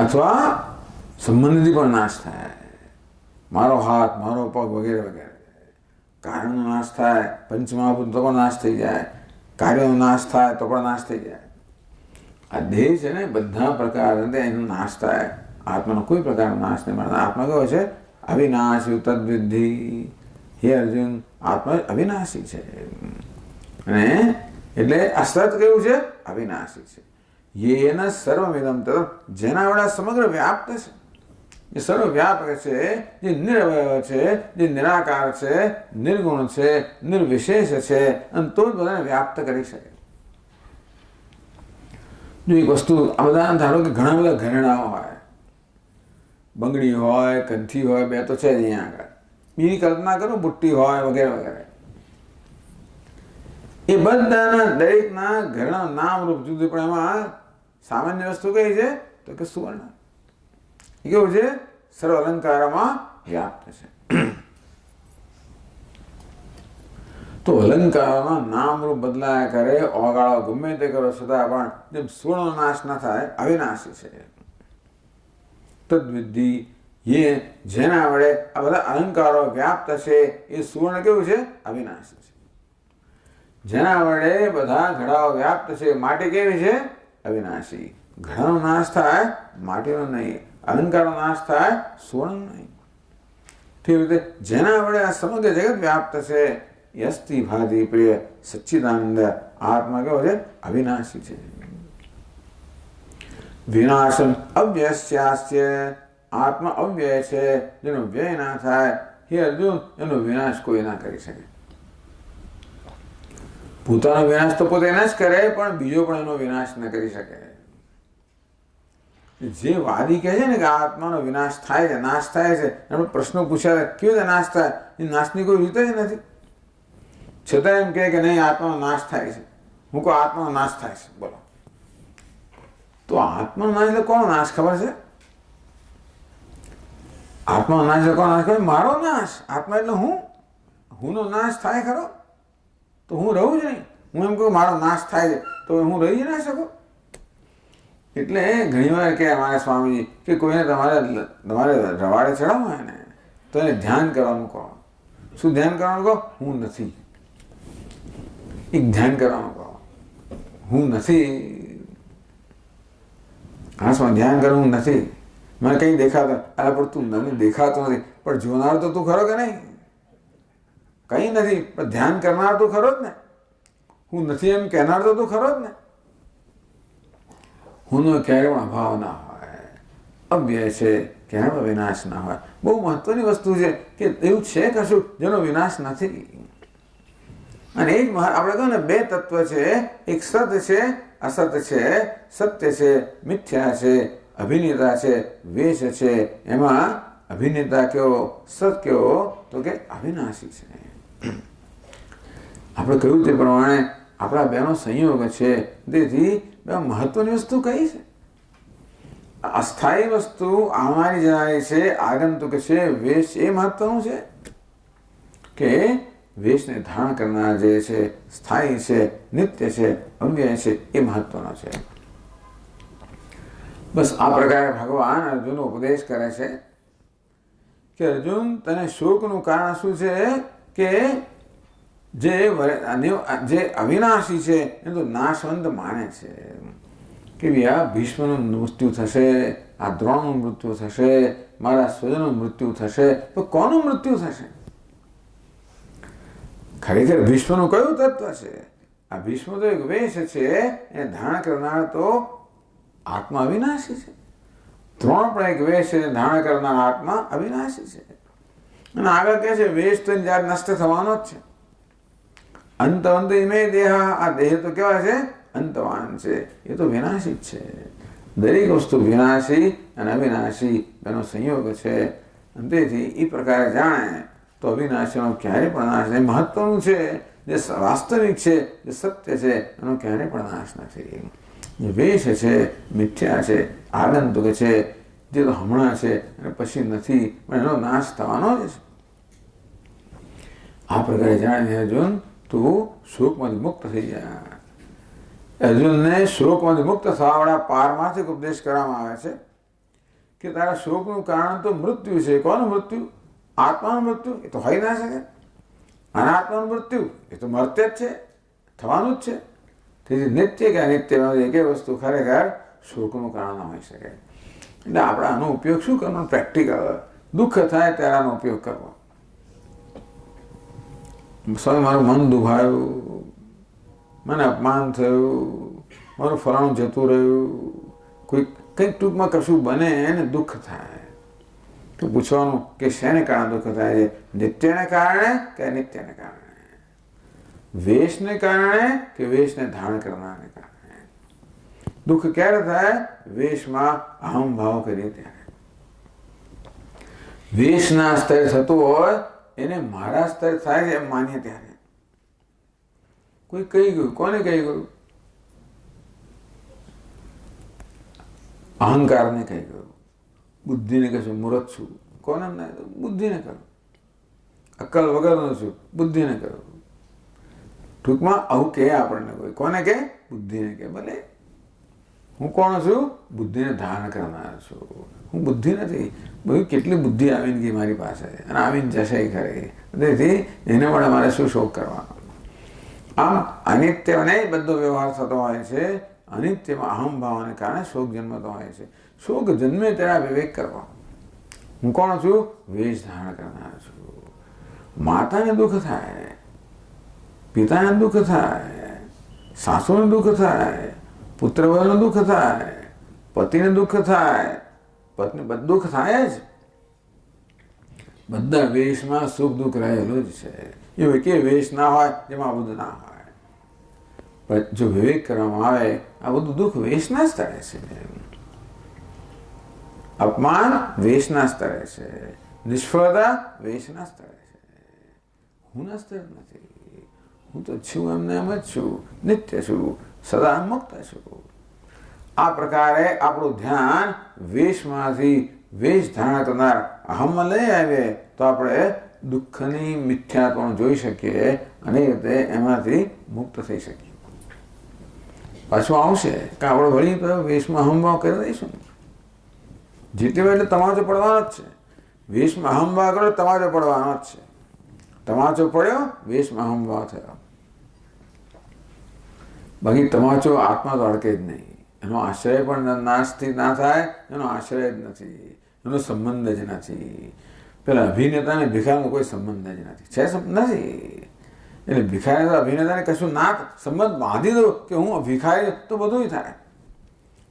અથવા સંબંધથી પણ નાશ થાય, મારો હાથ, મારો પગ વગેરે વગેરે. કારણનો નાશ થાય, પંચમહાભૂત તો પણ નાશ થઈ જાય, કાર્યનો નાશ થાય તો પણ નાશ થઈ જાય. આ દેહ છે ને બધા પ્રકાર એનો નાશ થાય, આત્માનો કોઈ પ્રકારનો નાશ નહીં મળે. આત્મા કયો છે? અવિનાશી. તદ્વિધિ હે અર્જુન, આત્મા અવિનાશી છે. અને એટલે આ સત કેવું છે? અવિનાશી છે. યેન સર્વમિદં તદં, જેના વડા સમગ્ર વ્યાપ્ત છે, જે સર્વવ્યાપક છે, જે નિરવયવ છે, જે નિરાકાર છે, નિર્ગુણ છે, નિર્વિશેષ છે, અને તો જ બધાને વ્યાપ્ત કરી શકે. જો એક વસ્તુ આ બધા ધારો કે ઘણા બધા ઘરેણાઓ હોય, બંગડી હોય, કંઠી હોય, બે તો છે જ અહીંયા આગળ, બીજી કલ્પના કરો બુટ્ટી હોય વગેરે વગેરે. એ બધાના દરેકના ઘરેણા નામ રૂપ જુદું, પણ એમાં સામાન્ય વસ્તુ કઈ છે? તો કે સુવર્ણ. એ કેવું છે? સર્વ અલંકારમાં વ્યાપ્ત છે. તો અલંકારમાં નામ રૂપ બદલાયા કરે, ઓગાળો ગમે તે કરો, છતાં પણ જેમ સુવર્ણનો નાશ ન થાય, અવિનાશી છે. તદ્વિધિ એ જેના વડે આ બધા અલંકારો વ્યાપ્ત છે, એ સુવર્ણ કેવું છે? અવિનાશી છે. જેના વડે બધા ઘડાઓ વ્યાપ્ત છે, માટી કેવી છે? અવિનાશી. ઘડાનો નાશ થાય, માટીનો નહીં. અલંકારનો નાશ થાય, સુવર્ણ નહીં. તે રીતે જેના વડે આ સમગ્ર જગત વ્યાપ્ત છે, યસ્તિ ભાતિ પ્રિય સચ્ચિદાનંદ આત્મા કેવો છે? અવિનાશી છે. વિનાશમ અવ્યસ્યાસ્ય, આત્મા અવ્યય છે, જેનો વ્યય ના થાય. હે અર્જુન, એનો વિનાશ કોઈ ના કરી શકે. પોતાનો વિનાશ તો પોતે ન જ કરે, પણ બીજો પણ એનો વિનાશ ન કરી શકે. જે વાદી કહે છે ને કે આત્માનો વિનાશ થાય છે, નાશ થાય છે, એનો પ્રશ્નો પૂછ્યા કેવી રીતે નાશ થાય, એ નાશની કોઈ રીત જ નથી. છતાં એમ કહે કે નહીં, આત્માનો નાશ થાય છે. હું કહું આત્માનો નાશ થાય છે, બોલો. તો આત્માનો નાશ એટલે કોનો નાશ ખબર છે? આત્માનો નાશ એટલે કોનો નાશ ખબર? મારો નાશ. આત્મા એટલે હુંનો નાશ થાય ખરો? તો હું રહું જ નહીં. હું એમ કહું મારો નાશ થાય છે, તો હું રહી જ ના શકું. એટલે ઘણી વાર કે અમારા સ્વામીજી કે કોઈને તમારે રવાડે ચડાવવું હોય ને, તો એને ધ્યાન કરવાનું કહો. શું ધ્યાન કરવાનું કહો? હું નથી. એક ધ્યાન કરવાનું કહો, હું નથી. આસમાં ધ્યાન કરવું, હું નથી. મને કંઈ દેખાતો, અરે પણ તું મને દેખાતો નથી, પણ જોનાર તો તું ખરો કે નહીં? કંઈ નથી, પણ ધ્યાન કરનાર તો ખરો જ ને. હું નથી એમ કહેનાર તો તું ખરો જ ને. હુંનો ક્યારે પણ અભાવ ના હોય, અવ્યય છે, ક્યારે પણ વિનાશ ના હોય. બહુ મહત્વની વસ્તુ છે કે એવું છે કશું જેનો વિનાશ નથી. અને એ જ આપણે કહ્યું ને, બે તત્વ છે, એક સત છે, અસત છે, સત્ય છે, મિથ્યા છે, અભિનેતા છે, વેશ છે. એમાં અભિનેતા કેવો, સત કેવો? તો કે અવિનાશી છે. આપણે કહ્યું તે પ્રમાણે આપણા બેનો સંયોગ છે. તેથી મહત્વની વસ્તુ કઈ છે? અસ્થાયી વસ્તુ આવનારી જનારી છે, આગંતુક છે. વેશ એ મહત્વનું છે કે વેશને ધારણ કરનાર જે છે, સ્થાયી છે, નિત્ય છે, અવ્યય છે, એ મહત્વનો છે. બસ આ પ્રકારે ભગવાન અર્જુનનો ઉપદેશ કરે છે કે અર્જુન, તને શોકનું કારણ શું છે? કે જે અવિનાશી છે એ તો નાશવંત માને છે. કે આ ભીષ્મનું મૃત્યુ થશે, આ દ્રોણનું મૃત્યુ થશે, મારા સ્વજનનું મૃત્યુ થશે, તો કોનું મૃત્યુ થશે? ખરેખર ભીષ્મનું કયું તત્વ છે? આ ભીષ્મ તો એક વેશ છે, એ ધારણ કરનાર તો આત્મા અવિનાશી છે. દ્રોણ પણ એક વેશ છે, ધારણ કરનાર આત્મા અવિનાશી છે. અને આગળ કહે છે વેશ તો જ્યારે નષ્ટ થવાનો જ છે. અંતવંત ઇમે દેહ, આ દેહ તો કેવા છે? અંતવાન છે, એ તો વિનાશી જ છે. દરેક વસ્તુ વિનાશી અને અવિનાશી એનો સંયોગ છે. અને તેથી એ પ્રકારે જાણે તો અવિનાશીનો ક્યારેય પણ નાશ નહીં. મહત્વનું છે, જે વાસ્તવિક છે, જે સત્ય છે, એનો ક્યારેય પણ નાશ નથી. જે વેશ છે, મિથ્યા છે, આગંતુક છે, જે તો હમણાં છે અને પછી નથી, પણ એનો નાશ થવાનો જ છે. આ પ્રકારે જાણે અર્જુન તું શોકમાંથી મુક્ત થઈ જાય. અર્જુનને શોકમાંથી મુક્ત થવાવાળા પારમાર્થિક ઉપદેશ કરવામાં આવે છે કે તારા શોકનું કારણ તો મૃત્યુ છે. કોનું મૃત્યુ? આત્માનું મૃત્યુ. એ તો હોઈ ના શકે. અનાત્માનું મૃત્યુ એ તો મરતે જ છે, થવાનું જ છે. તેથી નિત્ય કે અનિત્ય એક વસ્તુ ખરેખર શોકનું કારણ ન હોઈ શકે. એટલે આપણે આનો ઉપયોગ શું કરવાનો? પ્રેક્ટિકલ. દુઃખ થાય ત્યારે આનો ઉપયોગ કરવો. સ્વામી મારું મન દુભાયું, મને અપમાન થયું, મારું ફલાણું જતું રહ્યું, કંઈક ટૂંકમાં કશું બને એને દુઃખ થાય તો પૂછવાનું કે શેને કારણે દુઃખ થાય છે? નિત્યને કારણે કે અનિત્યને કારણે? વેશને કારણે કે વેશને ધારણ કરનારને કારણે? દુઃખ ક્યારે થાય? વેશમાં અહમ ભાવ કરીએ ત્યારે. વેશના સ્તરે થતું હોય એને મારા સ્તરે થાય એમ માનીએ ત્યારે. કોઈ કહી ગયું, કોને કહી ગયું? અહંકારને કહી ગયું. બુદ્ધિને કહેશું મૂર્ખ છું, કોને ના? બુદ્ધિને કહ્યું. અક્કલ વગરનો છું, બુદ્ધિને કહ્યું. ટૂંકમાં આવું કહે આપણને કોઈ. કોને કહે? બુદ્ધિને કહે. ભલે હું કોણ છું? બુદ્ધિને ધારણ કરનાર છું. હું બુદ્ધિ નથી. બધું કેટલી બુદ્ધિ આવીને ગઈ મારી પાસે અને આવીને જશે ખરી. તેથી એને માટે મારે શું શોક કરવાનો? આમ અનિત્યને બધો વ્યવહાર થતો હોય છે. અનિત્યમાં અહમ ભાવને કારણે શોક જન્મતો હોય છે. શોક જન્મે ત્યારે વિવેક કરવા. હું કોણ છું? વેશ ધારણ કરનાર છું. માતાને દુઃખ થાય, પિતાને દુઃખ થાય, સાસુને દુઃખ થાય, પુત્રવરને દુઃખ થાય, પતિને દુઃખ થાય, પત્ની બધું દુઃખ થાય જ. બધા વેશમાં સુખ દુઃખ રહેલું જ છે. એવું કે વેશ ના હોય જેમાં આ બધું ના હોય. પણ જો વિવેક કરવામાં આવે આ બધું દુઃખ વેશના સ્તરે છે. અપમાન વેશના સ્તરે છે, નિષ્ફળતા વેશના સ્તરે છે. હું ના સ્તરે નથી. હું તો છું એમને એમ જ છું, નિત્ય છું, સદા મુક્ત છું. આ પ્રકારે આપણું ધ્યાન વેશમાંથી વેશ ધારણ કરનાર અહમમાં લઈ આવીએ તો આપણે દુઃખની મિથ્યાત્વને જોઈ શકીએ અને રીતે એમાંથી મુક્ત થઈ શકીએ. પાછું આવશે કે આપણે વળી વેશમાં અહમભાવ કરી દઈશું. જેટલી વાર એટલે તમાચો પડવાનો જ છે. વેશમાં અહમભાવ કરો તમાચો પડવાનો જ છે. તમાચો પડ્યો, વેશમાં અહમભાવ થયો. બાકી તમાચો આત્મા તો અડકે જ નહીં. એનો આશ્રય પણ નાશથી ના થાય, એનો આશ્રય જ નથી, એનો સંબંધ જ નથી. પેલા અભિનેતાને ભિખારીનો કોઈ સંબંધ જ નથી. છે નથી. એટલે ભિખારી અભિનેતાને કશું ના સંબંધ બાંધી દો કે હું ભિખારી તો બધું થાય.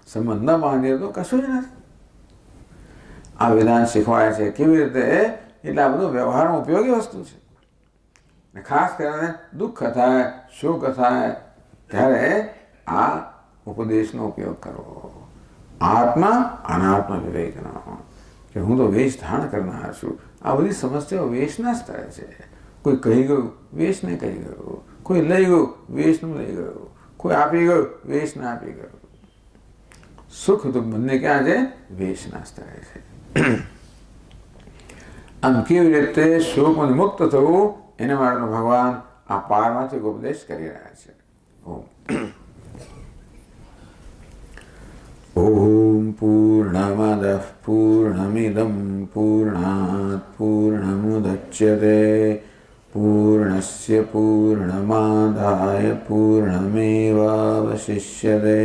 સંબંધ ન બાંધી દો તો કશું જ નથી. આ વિધાન શીખવાય છે કેવી રીતે? એટલે આ બધું વ્યવહારમાં ઉપયોગી વસ્તુ છે. ખાસ કરીને દુઃખ થાય, શોક થાય ત્યારે આ ઉપદેશનો ઉપયોગ કરવો. આત્મા અનાત્મા વિવેકનો કે હું તો વેશ ધારણ કરનાર છું. આ બધી સમસ્યાઓ વેશના સ્તરે છે. કોઈ કહી ગયું, વેશને કહી ગયું. કોઈ લઈ ગયું, વેશનું લઈ ગયું. કોઈ આપી ગયું, વેશને આપી ગયું. સુખ દુઃખ બંને ક્યાં છે? વેશના સ્તરે છે. આમ કેવી રીતે શોકમાંથી મુક્ત થવું એના માટે ભગવાન આ પારમાર્થિક ઉપદેશ કરી રહ્યા છે. ઓમ પૂર્ણમદઃ પૂર્ણમિદં પૂર્ણાત પૂર્ણમુદચ્યતે પૂર્ણસ્ય પૂર્ણમાદાય પૂર્ણમેવાવશિષ્યતે.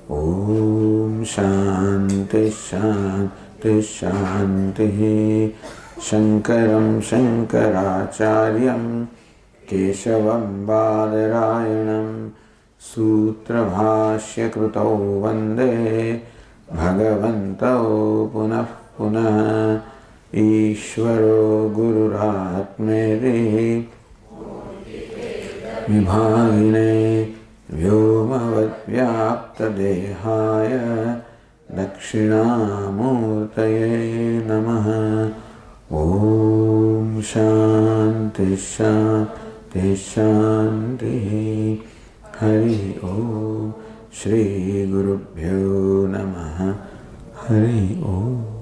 ઓમ શાંતિ શાંતિ શાંતિ. શંકરં શંકરાચાર્યં केशवं बादरायणं सूत्रभाष्यकृतौ वन्दे भगवन्तौ पुनः पुनः। ईश्वरो गुरुरात्मेति विभागिने व्योमवद्व्याप्तदेहाय दक्षिणामूर्तये नमः। ॐ शान्ति शान्ति शान्तिः। हरि ओम। श्री गुरुभ्यो नमः। हरि ओम।